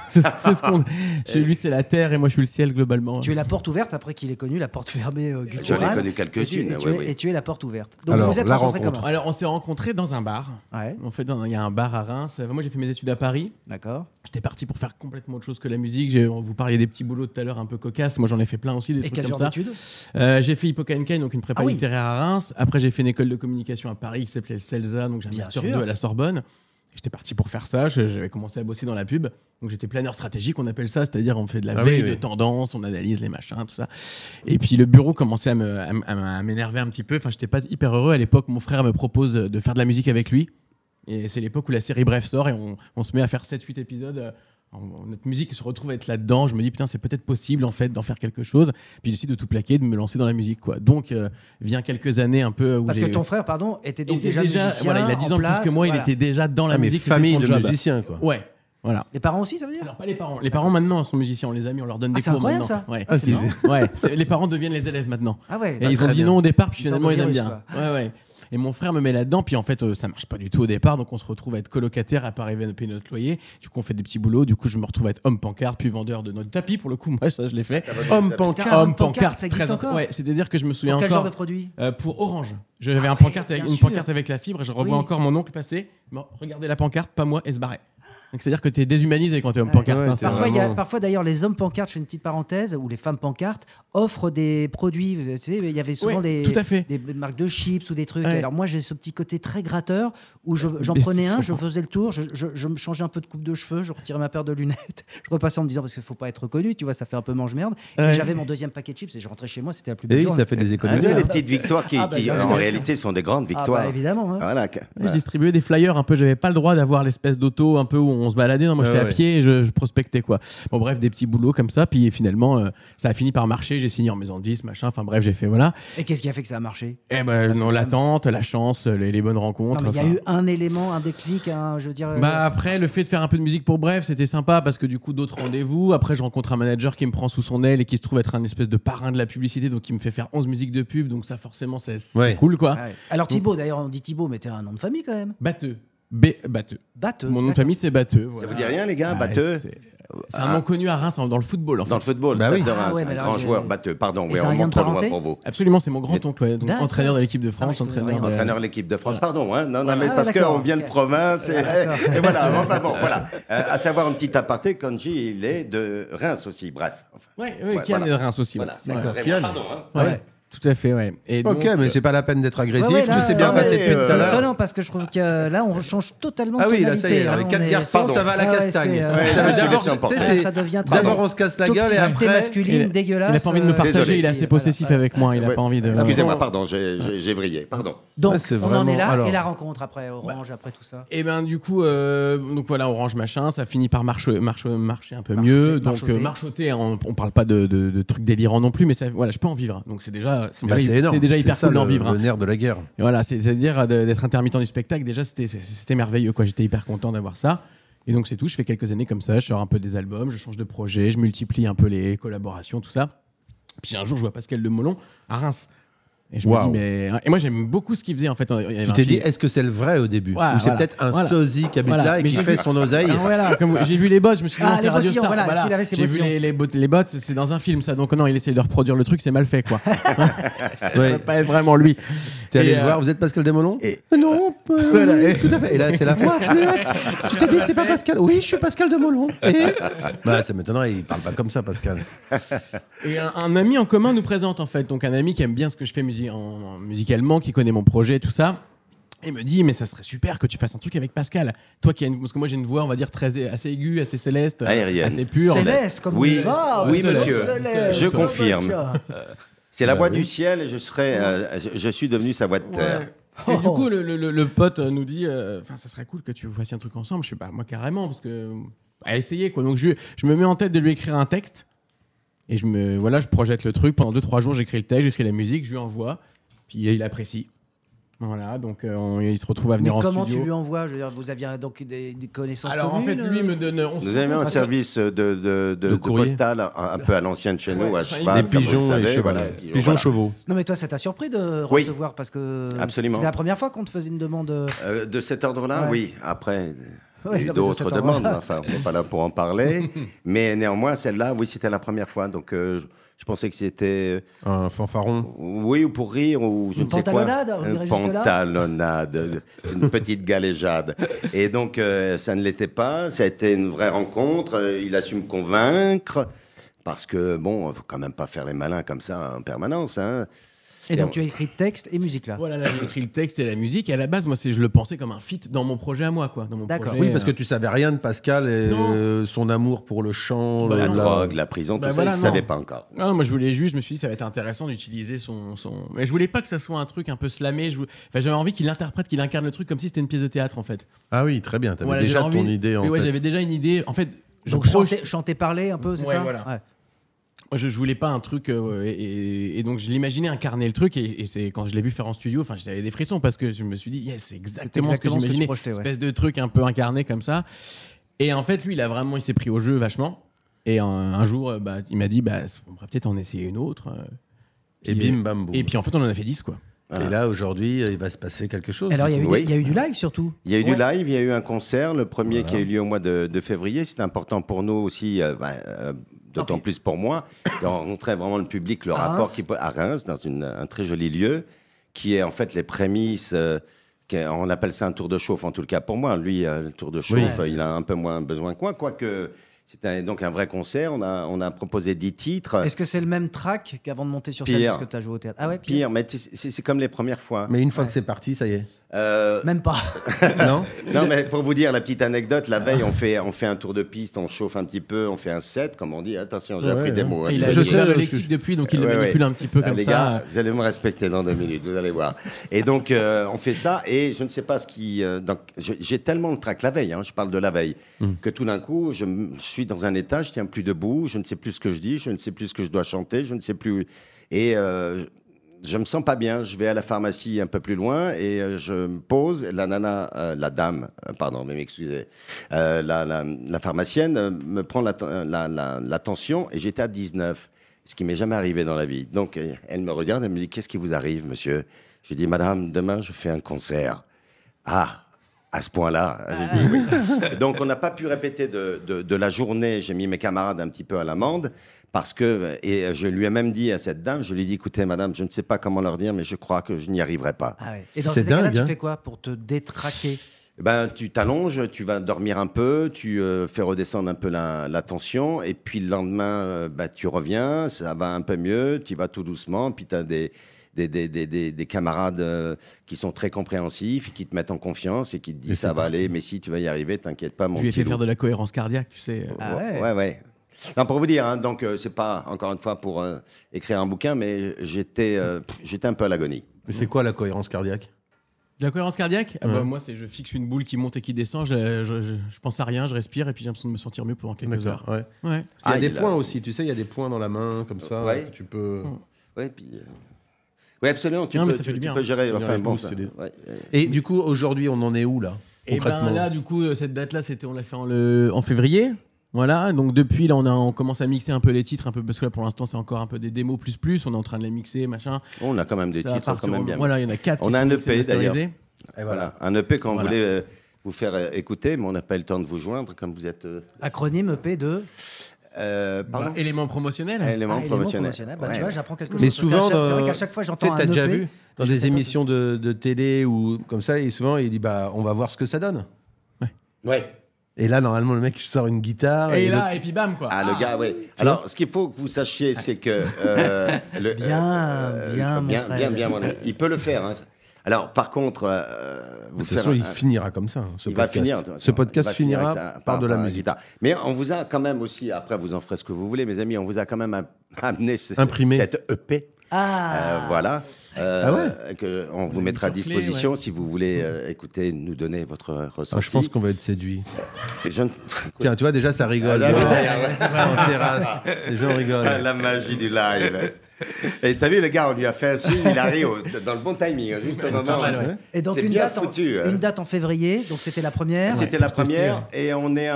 c'est ce qu'on. Chez lui, c'est la terre et moi, je suis le ciel globalement. Tu es la porte ouverte après qu'il ait connu la porte fermée J'en gutturale. ai connu quelques-unes. Et tu, ouais, es, ouais. et tu es la porte ouverte. Donc Alors, vous êtes la rencontrés rencontre. comment? Alors, on s'est rencontrés dans un bar. Ouais, En fait, il y a un bar à Reims. Moi, j'ai fait mes études à Paris. d'accord. J'étais parti pour faire complètement autre chose que la musique. Vous parliez des petits boulots tout à l'heure un peu cocasses. Moi, j'en ai fait plein aussi, des Et trucs quel comme genre ça. d'études? J'ai fait Hippocaïncaïn, donc une prépa Ah oui. littéraire à Reims. Après, j'ai fait une école de communication à Paris qui s'appelait le CELSA, donc j'ai un Bien master sûr. 2 à la Sorbonne. J'étais parti pour faire ça. J'avais commencé à bosser dans la pub. Donc j'étais planeur stratégique, on appelle ça. C'est-à-dire, on fait de la Ah veille oui, de oui. tendance, on analyse les machins, tout ça. Et puis le bureau commençait à m'énerver un petit peu. Enfin, j'étais pas hyper heureux. À l'époque, mon frère me propose de faire de la musique avec lui. Et c'est l'époque où la série Bref sort et on se met à faire 7-8 épisodes. Notre musique se retrouve à être là-dedans. Je me dis, putain, c'est peut-être possible en fait d'en faire quelque chose. Puis je décide de tout plaquer, de me lancer dans la musique, quoi. Donc, vient quelques années un peu où Parce que ton frère, pardon, était donc était déjà musicien. voilà, il a 10 ans en de place, plus que moi, voilà. il était déjà dans la Ah, mais musique. c'était famille son de job. musiciens, quoi. Ouais. Voilà. Les parents aussi, ça veut dire? Alors pas les parents. Les parents maintenant sont musiciens, on les a mis, on leur donne des c'est cours incroyable, maintenant. ça. Ouais. Ah, c'est marrant. Ouais, les parents deviennent les élèves maintenant. Ah ouais. Et ils ont très dit bien. non au départ, puis Ils finalement ils sortent aiment de bien. virus, Ouais. Et mon frère me met là-dedans, puis en fait ça marche pas du tout au départ, donc on se retrouve à être colocataire, à pas arriver à payer notre loyer. Du coup on fait des petits boulots, du coup je me retrouve à être homme pancarte, puis vendeur de notre tapis pour le coup. Moi ça je l'ai fait. Homme Putain, pancarte. homme pancarte, ça existe très- encore? Ouais, c'est-à-dire que je me souviens Pour quel genre encore. de produit? Pour Orange. J'avais Ah une pancarte ouais, avec bien une sûr. pancarte avec la fibre et je revois Oui. encore mon oncle passer. Bon, regardez la pancarte, pas moi, et se barrer. Donc c'est-à-dire que tu es déshumanisé quand tu es homme pancarte. ouais, hein, t'es c'est Parfois, vraiment- parfois d'ailleurs, les hommes pancartes, je fais une petite parenthèse, ou les femmes pancartes offrent des produits. Tu sais, il y avait souvent Ouais, des, tout à fait. des marques de chips ou des trucs. Ouais. Alors moi, j'ai ce petit côté très gratteur où j'en Mais prenais un, c'est- je faisais le tour, je me changeais un peu de coupe de cheveux, je retirais ma paire de lunettes, je repassais en me disant parce qu'il faut pas être reconnu, tu vois, ça fait un peu mange-merde. Ouais. Et j'avais mon deuxième paquet de chips et je rentrais chez moi, c'était la plus Et belle oui, journée. ça fait des Ah, économies. ouais, les hein. petites victoires qui, Ah, bah, qui, bien en sûr. réalité, sont des grandes Ah victoires. bah, évidemment. Hein. Voilà. Ouais, je distribuais des flyers un peu, j'avais pas le droit d'avoir l'espèce d'auto un peu où on se baladait. Non, moi j'étais Ouais, à pied et je prospectais quoi. Bon, bref, des petits boulots comme ça. Puis finalement, ça a fini par marcher. J'ai signé en maison de 10, machin. Enfin bref, j'ai fait voilà. Et qu'est-ce qui a fait que ça a marché? Et ben, Parce non, que- l'attente, la chance, les bonnes rencontres. Non, mais il y a enfin. eu un élément, un déclic, je veux dire. Bah après le fait de faire un peu de musique pour Bref c'était sympa parce que du coup d'autres rendez-vous, après je rencontre un manager qui me prend sous son aile et qui se trouve être un espèce de parrain de la publicité, donc il me fait faire 11 musiques de pub, donc ça forcément c'est Ouais. cool quoi. Ah ouais. Alors Thibaut, d'ailleurs, on dit Thibaut, mais t'es un nom de famille quand même. Batteux. Batteux. Batteux. Mon nom de d'accord. famille c'est Batteux. Ça voilà. vous dit rien, les gars, Ouais, Batteux? c'est un nom connu à Reims dans le football en fait. Dans le football, Bah Stade oui. de Reims, Ah ouais, mais un là, grand j'ai- joueur Batteux. Pardon, Et oui, c'est un on lien monte de trop loin parenté pour vous. Absolument, c'est mon grand-oncle, ouais, donc D'accord. entraîneur de l'équipe de Ah, France, mais je entraîneur connais de... Entraîneur de l'équipe de France, pardon, hein, non, mais Ah, parce d'accord, qu'on vient de ok. province, et, D'accord. et voilà, enfin bon, voilà. À savoir une petite aparté, Kanji, il est de Reims aussi, bref. Enfin, Ouais, Ouais, Kian voilà. est de Reims aussi. voilà, ouais. c'est Ouais. carrément- pardon, hein. Ouais, tout à fait, ouais. Et Ok, donc, mais c'est pas la peine d'être agressif. Ouais, ouais, là, Tout s'est bien non, passé mais depuis tout à c'est l'heure. étonnant parce que je trouve que là, on change totalement de Ah oui, là, tonalité. ça y est, hein, les on quatre est- garçons, ça va à la Ah ouais, castagne. c'est, Ouais, Ça veut là, d'abord, c'est important. tu sais, c'est- ça devient d'abord, on se casse la gueule et toxicité après. masculine dégueulasse. il a pas envie de me partager, Désolé. il est assez possessif Ouais. avec moi, il a Ouais. pas envie de... Excusez-moi, pardon, j'ai vrillé, pardon. Donc, Ouais, c'est on en vraiment- est là. alors- Et la rencontre après Orange, après tout ça. Et ben du coup, donc voilà, Orange machin, ça finit par marcher un peu mieux. Donc marchoter, hein, on parle pas de trucs délirants non plus, mais ça, voilà, je peux en vivre. Donc c'est déjà, Bah, c'est énorme. c'est déjà hyper ça, cool d'en le- vivre. Le hein. nerf de la guerre. Et voilà, c'est-à-dire d'être intermittent du spectacle. Déjà, c'était merveilleux, quoi. J'étais hyper content d'avoir ça. Et donc c'est tout. Je fais quelques années comme ça. Je sors un peu des albums, je change de projet, je multiplie un peu les collaborations, tout ça. Puis un jour, je vois Pascal de Molon à Reims. Et je me Waouh. dis, mais. Et moi, j'aime beaucoup ce qu'il faisait, en fait. Il y avait Tu un t'es dit, film- est-ce que c'est le vrai au début Voilà, Ou c'est voilà. peut-être un Voilà. sosie qui habite Voilà. là et Mais qui j'ai fait vu- son oseille Ah, voilà, comme j'ai vu les bots, je me suis dit, Ah, non, les c'est Radio bottillons, Star. voilà, est-ce qu'il avait ses J'ai vu bottillons les bots, c'est dans un film, ça. Donc non, il essaye de reproduire le truc, c'est mal fait, quoi. Ça Ouais. peut pas être vraiment lui. T'es allé Et, le voir, vous êtes Pascal Desmolons et- Non, Voilà. oui, tout à fait. Et là, c'est la voix fluette. Tu t'es dit, c'est pas Pascal Oui, je suis Pascal Desmolons. Et bah, ça m'étonnerait, il parle pas comme ça, Pascal. Et un ami en commun nous présente, en fait. Donc un ami qui aime bien ce que je fais musicalement, qui connaît mon projet, tout ça. Et me dit, mais ça serait super que tu fasses un truc avec Pascal. Toi qui as parce que moi j'ai une voix, on va dire, assez aiguë, assez céleste, Aérienne. assez pure. Céleste, comme Oui, on va. oui, Céleste, monsieur. Céleste. Je confirme. C'est la Bah voix oui. du ciel et je suis devenu sa voix de terre. Ouais. Et du coup, le pote nous dit, enfin, ça serait cool que tu fassiez un truc ensemble. Je suis, bah, moi carrément, parce que à essayer quoi. Donc je me mets en tête de lui écrire un texte et je projette le truc. Pendant 2-3 jours, j'écris le texte, j'écris la musique, je lui envoie, puis il apprécie. Voilà, donc il se retrouve à Mais venir en comment studio. tu lui envoies? Je veux dire, vous aviez donc des connaissances Alors en fait, communes, lui me donne. On se Nous avions un rencontre- service de courrier. postal un peu à l'ancienne chez nous, Ouais, à enfin, cheval. Des comme vous le pigeons savez, et chevaux. voilà. Pigeons Voilà. chevaux. Non, mais toi, ça t'a surpris de Oui. recevoir parce que Absolument. c'était la première fois qu'on te faisait une demande. De cet ordre-là, Ouais. oui. Après, il y a Ouais, eu non, mais de d'autres cet demandes, ordre-là. enfin, on n'est pas là pour en parler. Mais néanmoins, celle-là, oui, c'était la première fois. Donc, je pensais que c'était, Un fanfaron. oui, ou pour rire, ou je Une ne sais quoi. pantalonnade, on Une irait jusque-là pantalonnade, une petite galéjade. Et donc, ça ne l'était pas. Ça a été une vraie rencontre. Il a su me convaincre. Parce que, bon, il ne faut quand même pas faire les malins comme ça en permanence, hein. Et donc, tu as écrit texte et musique là. Voilà, là j'ai écrit le texte et la musique. Et à la base, moi, je le pensais comme un feat dans mon projet à moi, quoi. Dans mon D'accord. projet, Oui, parce que tu savais rien de Pascal et Non. son amour pour le chant. Bah, La non. drogue, la prison, tout Bah ça, voilà, il ne non. savait pas encore. Non, moi je voulais juste, je me suis dit ça va être intéressant d'utiliser son. Mais je voulais pas que ça soit un truc un peu slamé. Enfin, j'avais envie qu'il interprète, qu'il incarne le truc comme si c'était une pièce de théâtre en fait. Ah oui, très bien. T'avais Voilà, déjà j'avais ton envie- idée en Oui, ouais, tête. j'avais déjà une idée. En fait, Donc, projette- chanter, parler un peu, c'est Ouais, ça? voilà. Ouais. moi, je voulais pas un truc et donc je l'imaginais incarner le truc et c'est quand je l'ai vu faire en studio, enfin j'avais des frissons parce que je me suis dit yes, c'est exactement ce que exactement ce que tu j'imaginais, projetais, ouais. espèce de truc un peu incarné comme ça. Et en fait, lui, il s'est pris au jeu vachement. Et un jour, il m'a dit, on pourrait peut-être en essayer une autre. Et bim, bam, boum. Et puis en fait, on en a fait 10, quoi. Et là, aujourd'hui, il va se passer quelque chose. Alors, il y a eu Oui. il y a eu du live surtout. Il y a eu du live, il y a eu un concert, le premier qui a eu lieu au mois de février. C'était important pour nous aussi, d'autant plus pour moi, de rencontrer vraiment le public, le À rapport Reims. à Reims, dans un très joli lieu, qui est en fait les prémices. On appelle ça un tour de chauffe, en tout cas pour moi. Lui, le tour de chauffe, il a un peu moins besoin que moi, quoique. C'était donc un vrai concert. On a proposé 10 titres. Est-ce que c'est le même track qu'avant de monter sur scène Pire. parce que tu as joué au théâtre? Ah ouais, Pire, mais c'est comme les premières fois. Mais une fois que c'est parti, ça y est. Même pas. Non. Non, mais pour vous dire la petite anecdote, la veille, on fait un tour de piste, on chauffe un petit peu, on fait un set, comme on dit. Attention, j'ai appris des mots. hein. Il a Je découvert sais, le je- lexique depuis, donc il le Ouais, manipule ouais. un petit peu comme les ça. gars, vous allez me respecter dans 2 minutes, vous allez voir. Et donc, on fait ça, et je ne sais pas ce qui... j'ai tellement de trac la veille, hein, je parle de la veille, que tout d'un coup, je suis dans un état, je tiens plus debout, je ne sais plus ce que je dis, je ne sais plus ce que je dois chanter, je ne sais plus... Et je me sens pas bien, je vais à la pharmacie un peu plus loin, et je me pose, la nana, la dame, pardon, mais m'excusez, la pharmacienne me prend la tension, et j'étais à 19. Ce qui m'est jamais arrivé dans la vie. Donc, elle me regarde, elle me dit, qu'est-ce qui vous arrive, monsieur? J'ai dit, madame, demain, je fais un concert. Ah, à ce point-là, j'ai dit oui. Donc, on n'a pas pu répéter de la journée. J'ai mis mes camarades un petit peu à l'amende parce que, et je lui ai même dit à cette dame, je lui ai dit, écoutez, madame, je ne sais pas comment leur dire, mais je crois que je n'y arriverai pas. Ah ouais. Et dans C'est ces cas-là, dingue, tu hein. fais quoi pour te détraquer? Ben, tu t'allonges, tu vas dormir un peu, tu fais redescendre un peu la tension, et puis le lendemain, tu reviens, ça va un peu mieux, tu vas tout doucement, puis tu as des camarades qui sont très compréhensifs, et qui te mettent en confiance et qui te Et disent c'est ça va parti. aller, mais si tu vas y arriver, t'inquiète pas, mon Je lui ai petit fait faire loup. de la cohérence cardiaque, tu sais. Ah ouais. Ouais. Non, pour vous dire, hein, donc c'est pas encore une fois pour écrire un bouquin, mais j'étais un peu à l'agonie. Mais c'est quoi la cohérence cardiaque? De la cohérence cardiaque Ouais. moi, je fixe une boule qui monte et qui descend, je pense à rien, je respire et puis j'ai l'impression de me sentir mieux pendant quelques heures. D'accord, ouais. Ouais. Il y a Ah, des il a- points aussi, tu sais, il y a des points dans la main, comme ça, Ouais. que tu peux... Ouais, puis. Oui, absolument. Tu Non, peux, mais ça fait du tu bien. peux gérer. Gérer Enfin, le bon, pouce, ça- c'est des- ouais. Et du coup, aujourd'hui, on en est où, là? Et Concrètement. ben là, du coup, cette date-là, on l'a fait en février. Voilà, donc depuis, là, on commence à mixer un peu les titres, un peu, parce que là, pour l'instant, c'est encore un peu des démos plus. On est en train de les mixer, machin. On a quand même des Ça va titres quand partir même au- bien. Voilà, il y en a 4 On qui a un sont EP, masterisés. Et Voilà, un EP qu'on Voilà. voulait vous faire écouter, mais on n'a pas eu le temps de vous joindre, comme vous êtes. Acronyme EP de Pardon. Éléments promotionnels. Éléments élément promotionnels. promotionnel. Bah, Ouais. tu vois, j'apprends quelque chose. Mais Parce qu'à souvent, chaque- c'est vrai qu'à chaque fois, tu sais, j'entends un t'as déjà EP, vu dans je des sais pas émissions de télé ou comme ça, et souvent, il dit, on va voir ce que ça donne. Ouais. Et là, normalement, le mec sort une guitare. Et l'autre- là, et puis bam, quoi. Ah, le gars, oui. Alors, ce qu'il faut que vous sachiez, c'est que. Bien, mon frère. Bien, mon ami. Il peut le faire. Hein. Alors, par contre, De vous toute faire façon, un- il finira comme ça, ce il va podcast. finir. Ce podcast Il va finir finira avec ça, par de la la musique. guitare. Mais on vous a quand même aussi, après vous en ferez ce que vous voulez, mes amis, on vous a quand même amené Imprimé. cette EP. Ah Voilà. Que on vous a mettra à mis sur clé, disposition si vous voulez écouter, nous donner votre ressenti. Ah, je pense qu'on va être séduit. Je ne- Tiens, tu vois, déjà, ça rigole. Ah, là, En terrasse, les gens rigolent. Ah, la magie du live. Et t'as vu, le gars, on lui a fait un signe, il arrive dans le bon timing, juste au moment. pas mal, ouais. Et donc C'est une bien date, foutu, hein. une date en février, donc c'était la première. C'était la pour tester, première et on est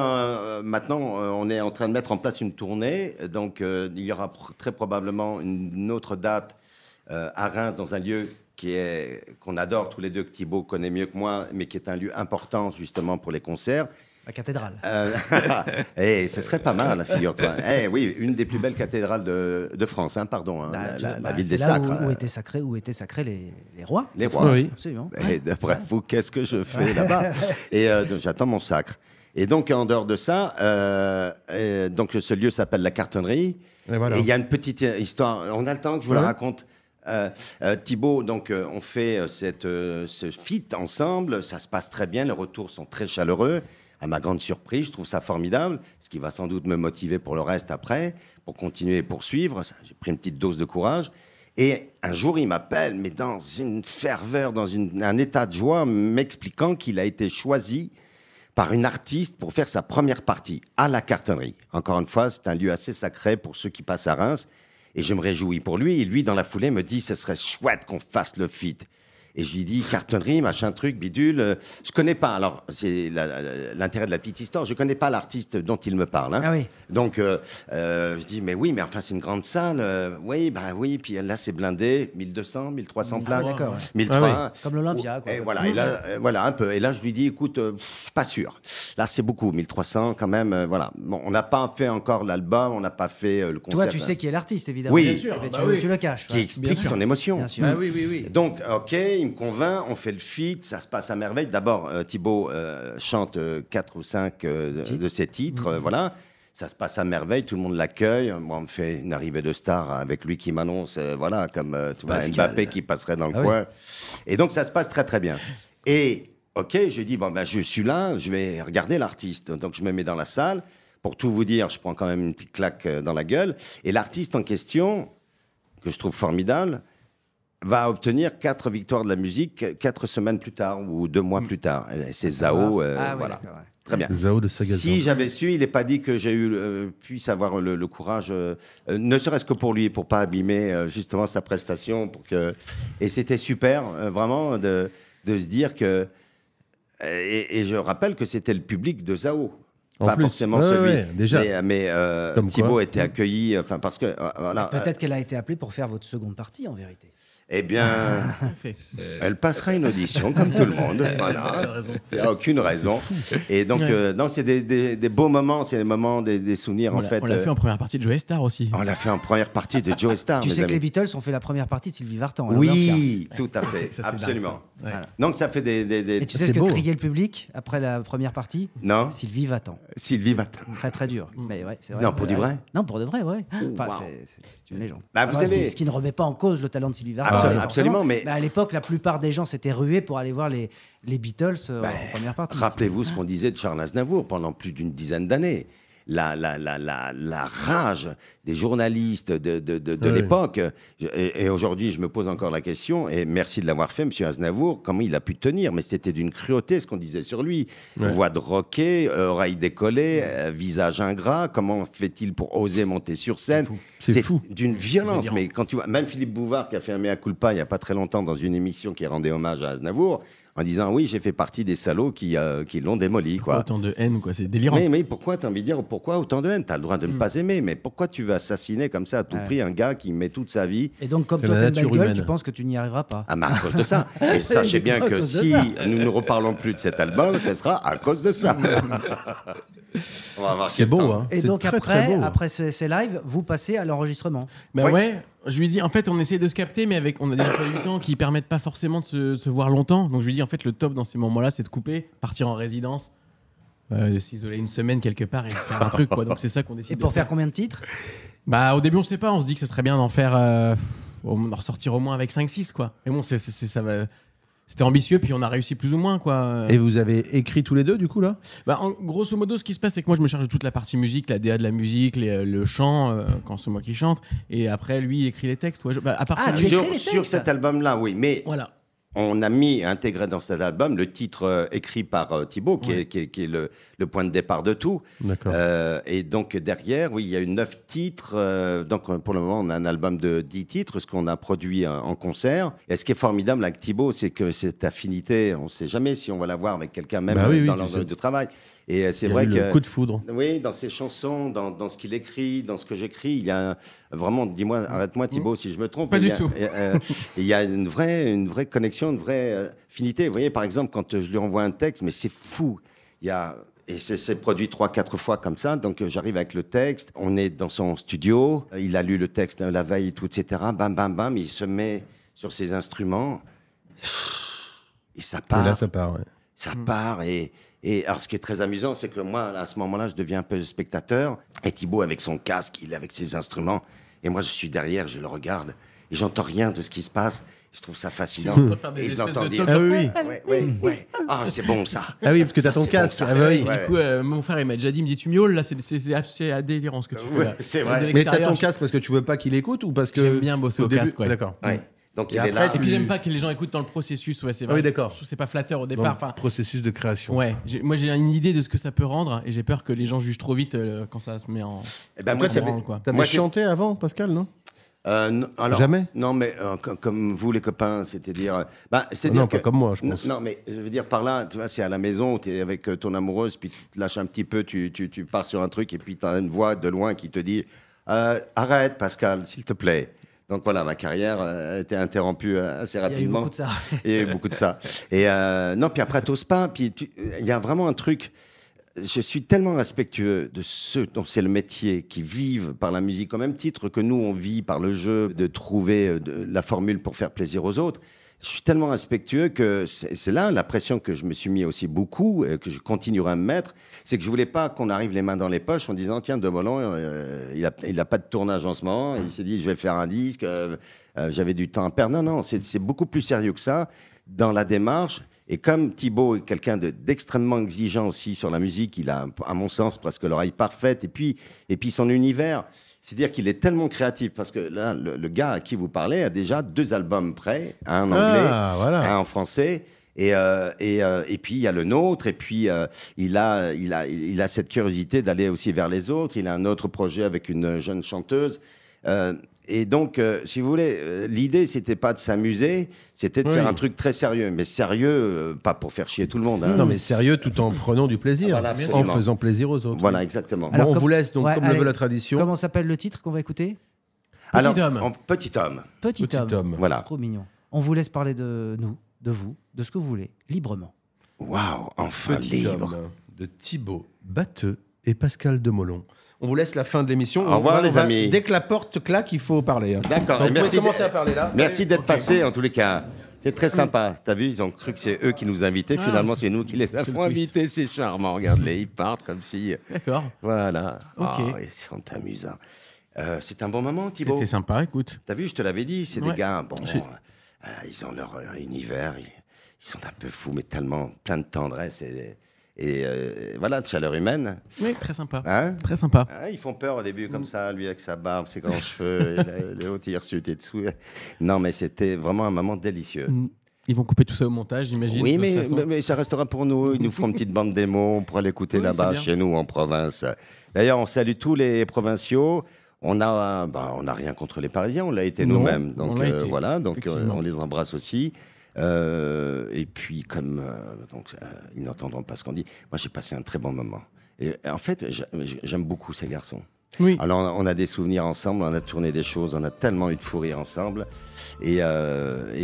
maintenant on est en train de mettre en place une tournée. Donc il y aura très probablement une autre date à Reims dans un lieu qu'on adore tous les deux, que Thibaut connaît mieux que moi, mais qui est un lieu important justement pour les concerts. La cathédrale. Et ce serait pas mal, figure-toi. Oui, une des plus belles cathédrales de France, hein, pardon, hein, la ville c'est des là sacres. où étaient sacrés les rois. Les rois. Oui. Absolument. Et d'après vous, qu'est-ce que je fais là-bas? Et donc, j'attends mon sacre. Et donc, en dehors de ça, donc ce lieu s'appelle la Cartonnerie. Et voilà. Et il y a une petite histoire. On a le temps que je vous la raconte. Thibaut, donc on fait ce feat ensemble. Ça se passe très bien. Les retours sont très chaleureux. À ma grande surprise, je trouve ça formidable, ce qui va sans doute me motiver pour le reste après, pour continuer et poursuivre. J'ai pris une petite dose de courage. Et un jour, il m'appelle, mais dans une ferveur, dans un état de joie, m'expliquant qu'il a été choisi par une artiste pour faire sa première partie à la Cartonnerie. Encore une fois, c'est un lieu assez sacré pour ceux qui passent à Reims. Et je me réjouis pour lui. Et lui, dans la foulée, me dit, ce serait chouette qu'on fasse le feat. Et je lui dis cartonnerie, machin truc, bidule. Je connais pas. Alors, c'est l'intérêt de la petite histoire. Je connais pas l'artiste dont il me parle. Hein. Ah oui. Donc, je dis, mais oui, mais enfin, c'est une grande salle. Oui, bah oui. Puis là, c'est blindé. 1200, 1300 places. D'accord, ouais. 1300. Comme l'Olympia, quoi. Et voilà. Et là, voilà, un peu. Et là, je lui dis, écoute, je suis pas sûr. Là, c'est beaucoup. 1300, quand même. Voilà. Bon, on n'a pas fait encore l'album. On n'a pas fait le concert. Toi, tu sais qui est l'artiste, évidemment. Oui. Bien sûr. Mais tu le caches. Qui explique son émotion. Bien sûr. Ah oui, oui, oui. Donc, ok, il me convainc, on fait le feat, ça se passe à merveille. D'abord, Thibaut chante 4 ou 5 de ses titres, voilà. Ça se passe à merveille, tout le monde l'accueille. Moi, on me fait une arrivée de star avec lui qui m'annonce, voilà, comme tu vois, Mbappé qui passerait dans le coin. Et donc, ça se passe très, très bien. Et, ok, je dis, bon, ben, je suis là, je vais regarder l'artiste. Donc, je me mets dans la salle. Pour tout vous dire, je prends quand même une petite claque dans la gueule. Et l'artiste en question, que je trouve formidable, va obtenir 4 victoires de la musique 4 semaines plus tard ou 2 mois plus tard. C'est Zao, Oui, voilà. d'accord, ouais. Très bien. Zao de Sagazan. Si j'avais su, il n'est pas dit que j'ai puisse avoir le courage, ne serait-ce que pour lui, pour pas abîmer justement sa prestation. Et c'était super, vraiment, de se dire que... Et je rappelle que c'était le public de Zao. En Pas plus. forcément Ouais, celui. ouais, déjà. Mais Comme Thibaut quoi. a été accueilli, enfin parce que voilà. Peut-être qu'elle a été appelée pour faire votre seconde partie, en vérité. Eh bien, Fait. elle passera une audition comme tout le monde. Voilà. Il n'y a aucune raison. Et donc, non, c'est des beaux moments, c'est des moments, des souvenirs en fait. On l'a fait en première partie de Joe Star aussi. On l'a fait en première partie de Joe Star. Tu mes sais que amis. les Beatles ont fait la première partie de Sylvie Vartan. à l'Olympia. Oui, tout à fait, Ça, c'est dingue, absolument. ça. Ouais. Donc ça fait des Et tu sais C'est ce que beau. criait le public après la première partie? non, Sylvie Vartan. Sylvie Vartan. Très très dur. Mais ouais, c'est vrai. Non, pour du vrai. Non, pour de vrai, ouais. Enfin, Wow. c'est une légende. Bah, vous Enfin, savez- ce qui ne remet pas en cause le talent de Sylvie Vartan. Absolument, forcément. absolument, mais- à l'époque, la plupart des gens s'étaient rués pour aller voir les Beatles en première partie. Rappelez-vous ce qu'on disait de Charles Aznavour pendant plus d'une dizaine d'années. La rage des journalistes de Ouais. l'époque. Et aujourd'hui, je me pose encore la question, et merci de l'avoir fait, monsieur Aznavour, comment il a pu tenir. Mais c'était d'une cruauté ce qu'on disait sur lui. Ouais. Voix de roquet, oreilles décollées, visage ingrat. Comment fait-il pour oser monter sur scène? C'est fou. D'une violence. délirant. Mais quand tu vois, même Philippe Bouvard qui a fait un mea culpa il n'y a pas très longtemps dans une émission qui rendait hommage à Aznavour, en disant oui, j'ai fait partie des salauds qui l'ont démoli, quoi. Autant de haine, quoi. C'est délirant. Mais pourquoi, t'as envie de dire, pourquoi autant de haine? T'as le droit de ne pas aimer, mais pourquoi tu veux assassiner comme ça à tout prix un gars qui met toute sa vie Et donc, comme C'est toi, la t'aimes la nature gueule, humaine. tu penses que tu n'y arriveras pas. à à cause de ça? Et sachez bien À que cause de si ça. nous ne reparlons plus de cet album, ce sera à cause de ça. On va voir C'est quel beau, temps. hein. Et C'est donc très, très beau. après ces lives, vous passez à l'enregistrement. Bah Oui. ouais, je lui dis, en fait, on essaie de se capter, mais on a des emplois du temps qui permettent pas forcément de se voir longtemps. Donc je lui dis, en fait, le top dans ces moments-là, c'est de couper, partir en résidence, de s'isoler une semaine quelque part et faire un truc, quoi. Donc c'est ça qu'on décide Et de pour faire combien de titres? Bah au début, on sait pas, on se dit que ce serait bien d'en faire, d'en ressortir au moins avec 5-6, quoi. Mais bon, ça va. C'était ambitieux, puis on a réussi plus ou moins, quoi. Et vous avez écrit tous les deux, du coup, là? Bah, grosso modo, ce qui se passe, c'est que moi, je me charge de toute la partie musique, la DA de la musique, le chant, quand c'est moi qui chante. Et après, lui, il écrit les textes. Ouais, à part ça, tu lui- écris les Sur textes cet album-là, oui, mais Voilà. on a intégré dans cet album le titre écrit par Thibaut, qui est le point de départ de tout. D'accord. Et donc derrière, oui, il y a eu 9 titres. Donc pour le moment, on a un album de 10 titres, ce qu'on a produit en concert. Et ce qui est formidable avec Thibaut, c'est que cette affinité, on ne sait jamais si on va l'avoir avec quelqu'un, même Bah oui, dans tu l'ordre sais. de travail. Et c'est Il y a vrai eu que... le coup de foudre. Oui, dans ses chansons, dans ce qu'il écrit, dans ce que j'écris, il y a vraiment, dis-moi, arrête-moi Thibaut si je me trompe. Pas mais du il y a- tout. il y a une vraie connexion, une vraie affinité. Vous voyez, par exemple, quand je lui envoie un texte, mais c'est fou. Et c'est produit 3-4 fois comme ça. Donc j'arrive avec le texte, on est dans son studio, il a lu le texte la veille et tout, etc. Bam, bam, bam, il se met sur ses instruments et ça part. Et là, ça part, ouais. Ça part et alors ce qui est très amusant, c'est que moi, à ce moment-là, je deviens un peu spectateur. Et Thibaut, avec son casque, il est avec ses instruments. Et moi, je suis derrière, je le regarde. Et j'entends rien de ce qui se passe. Je trouve ça fascinant. Tu entends faire des Et je espèces l'entends de dire. talk. Ah oui, oui. Ouais. Ah, c'est bon ça. Ah oui, parce que t'as Ça, ton c'est casque. bon, ça. Ah bah oui. Ouais. Du coup, mon frère, il m'a déjà dit, il me dit, tu miaules là, c'est délirant ce que tu fais Ouais, là. c'est De vrai. Mais t'as l'extérieur, ton casque parce que tu veux pas qu'il écoute ou parce que... J'aime bien bosser au début- casque, ouais. D'accord. Ouais. Donc Et il est après, là. Et puis j'aime pas que les gens écoutent dans le processus, ouais, c'est vrai. Ah oui, d'accord. Je trouve que c'est pas flatteur au Dans départ. le Enfin, processus de création. ouais, moi j'ai une idée de ce que ça peut rendre et j'ai peur que les gens jugent trop vite quand ça se met en. Eh ben, Toi, moi, c'est rend, quoi. T'avais Moi, c'est- chanté avant, Pascal, non? Alors, Jamais? Non, mais comme vous, les copains, c'est-à-dire... Non, pas comme moi, je pense. Non, mais je veux dire, par là, tu vois, c'est à la maison, tu es avec ton amoureuse, puis tu te lâches un petit peu, tu pars sur un truc, et puis tu as une voix de loin qui te dit arrête, Pascal, s'il te plaît. Donc voilà, ma carrière a été interrompue assez rapidement. Il y a eu beaucoup de ça. Il y a eu beaucoup de ça. Et non, puis après, t'oses pas. Puis il y a vraiment un truc... Je suis tellement respectueux de ceux dont c'est le métier, qui vivent par la musique, au même titre que nous, on vit par le jeu, de trouver la formule pour faire plaisir aux autres. Je suis tellement respectueux que c'est là la pression que je me suis mis aussi beaucoup, et que je continuerai à me mettre, c'est que je voulais pas qu'on arrive les mains dans les poches en disant tiens, De Molon, il a pas de tournage en ce moment, il s'est dit je vais faire un disque, j'avais du temps à perdre. Non, non, c'est beaucoup plus sérieux que ça dans la démarche. Et comme Thibaut est quelqu'un d'extrêmement exigeant aussi sur la musique, il a, à mon sens, presque l'oreille parfaite. Et puis son univers, c'est-à-dire qu'il est tellement créatif. Parce que là, le gars à qui vous parlez a déjà 2 albums prêts, un en anglais, voilà. un en français. Et puis il y a le nôtre. Et puis il a cette curiosité d'aller aussi vers les autres. Il a un autre projet avec une jeune chanteuse. Et donc, si vous voulez, l'idée, c'était pas de s'amuser, c'était de faire un truc très sérieux. Mais sérieux, pas pour faire chier tout le monde. Hein. Non, mais sérieux tout en prenant du plaisir, Voilà, en absolument. faisant plaisir aux autres. Voilà, exactement. Alors, Bon, on comme- vous laisse, donc, Ouais, comme le allez. veut la tradition. Comment s'appelle le titre qu'on va écouter? Alors, homme. Petit homme. Petit homme. Voilà. Trop mignon. On vous laisse parler de nous, de vous, de ce que vous voulez, librement. Waouh, enfin Petit libre. homme de Thibaut Batteux et Pascal Demolon. On vous laisse la fin de l'émission. Au revoir, les amis. Dès que la porte claque, il faut parler. Hein. D'accord. Donc, Et vous pouvez commencer à parler là. Merci d'être Ok. passé, en tous les cas. C'est très sympa. T'as vu, ils ont cru que c'est eux qui nous invitaient. Ah, Finalement, c'est nous qui les c'est le avons twist. invités. C'est charmant. Regarde-les, ils partent comme si... D'accord. Voilà. Ok. Oh, ils sont amusants. C'est un bon moment, Thibaut. C'était sympa, écoute. T'as vu, je te l'avais dit, c'est des Ouais. gars, bon, C'est- ils ont leur univers, ils sont un peu fous, mais tellement plein de tendresse et voilà, de chaleur humaine. Oui, très sympa. Hein? Très sympa. Hein, ils font peur au début, comme ça, lui avec sa barbe, ses grands cheveux, les hauts hirsutes et dessous. Non, mais c'était vraiment un moment délicieux. Ils vont couper tout ça au montage, j'imagine. Oui, de toute façon. mais ça restera pour nous. Ils nous feront une petite bande démo, on pourra l'écouter Oui, là-bas, c'est bien. chez nous, en province. D'ailleurs, on salue tous les provinciaux. On n'a rien contre les Parisiens, on l'a été Non, nous-mêmes. on Donc l'a été, voilà, donc effectivement. on les embrasse aussi. Et puis, comme ils n'entendront pas ce qu'on dit, moi j'ai passé un très bon moment. Et en fait, j'aime beaucoup ces garçons. Oui. Alors, on a des souvenirs ensemble, on a tourné des choses, on a tellement eu de fou rire ensemble. Et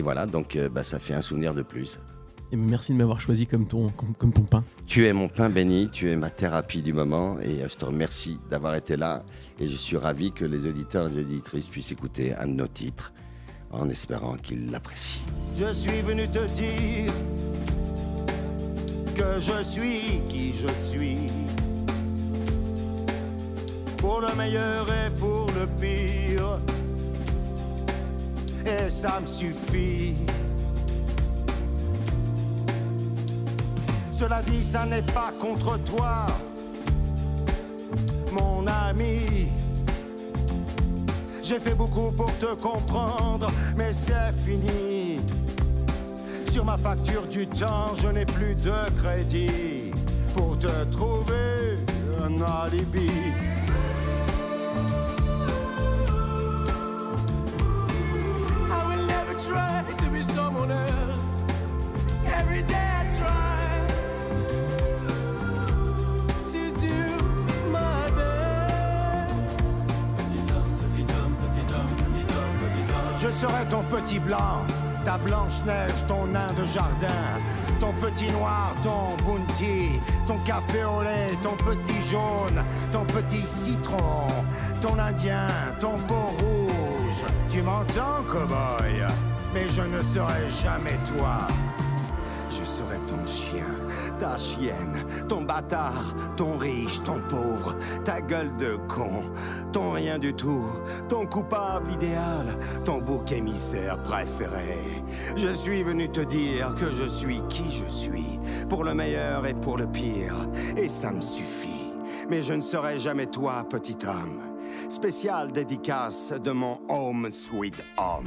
voilà, donc ça fait un souvenir de plus. Et merci de m'avoir choisi comme ton pain. Tu es mon pain béni, tu es ma thérapie du moment et je te remercie d'avoir été là. Et je suis ravi que les auditeurs et les auditrices puissent écouter un de nos titres en espérant qu'ils l'apprécient. Je suis venu te dire que je suis qui je suis. Pour le meilleur et pour le pire. Et ça me suffit. Cela dit, ça n'est pas contre toi, mon ami. J'ai fait beaucoup pour te comprendre, mais c'est fini. Sur ma facture du temps, je n'ai plus de crédit pour te trouver un alibi. I will never try to be someone else. Every day I try to do my best. Je serai ton petit blanc, ta blanche-neige, ton nain de jardin, ton petit noir, ton bounty, ton café au lait, ton petit jaune, ton petit citron, ton indien, ton peau rouge. Tu m'entends, cow-boy? Mais je ne serai jamais toi. Je serai ton chien, ta chienne, ton bâtard, ton riche, ton pauvre, ta gueule de con, ton rien du tout, ton coupable idéal, ton bouc émissaire préféré. Je suis venu te dire que je suis qui je suis, pour le meilleur et pour le pire, et ça me suffit. Mais je ne serai jamais toi, petit homme. Spéciale dédicace de mon home sweet home.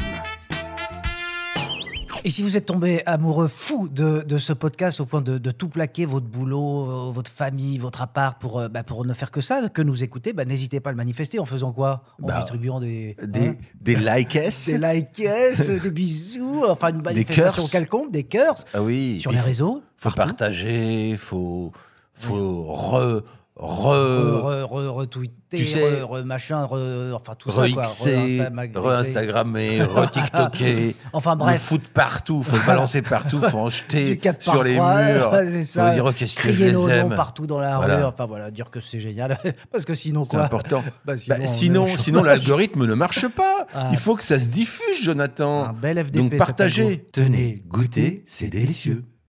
Et si vous êtes tombé amoureux fou de ce podcast au point de tout plaquer, votre boulot, votre famille, votre appart, pour ne faire que ça, que nous écouter, n'hésitez pas à le manifester en faisant quoi? En distribuant des likes. Des likes, des bisous, enfin une manifestation quelconque, des cœurs. Ah oui. Sur les réseaux. Faut partager, faut retweeter, tu sais, machin, enfin tout ça, quoi. Re-Instagrammer, re-TikToker. Enfin bref. Le foot partout, faut le balancer partout, faut en jeter sur les murs. C'est ça. Faut dire, qu'est-ce que je crier nos les aime. noms partout dans la rue. Enfin voilà, dire que c'est génial. Parce que sinon quoi? C'est important. Sinon l'algorithme ne marche pas. Il faut que ça se diffuse, Jonathan. Un bel FDP. Donc partagez. Tenez, goûtez, c'est délicieux.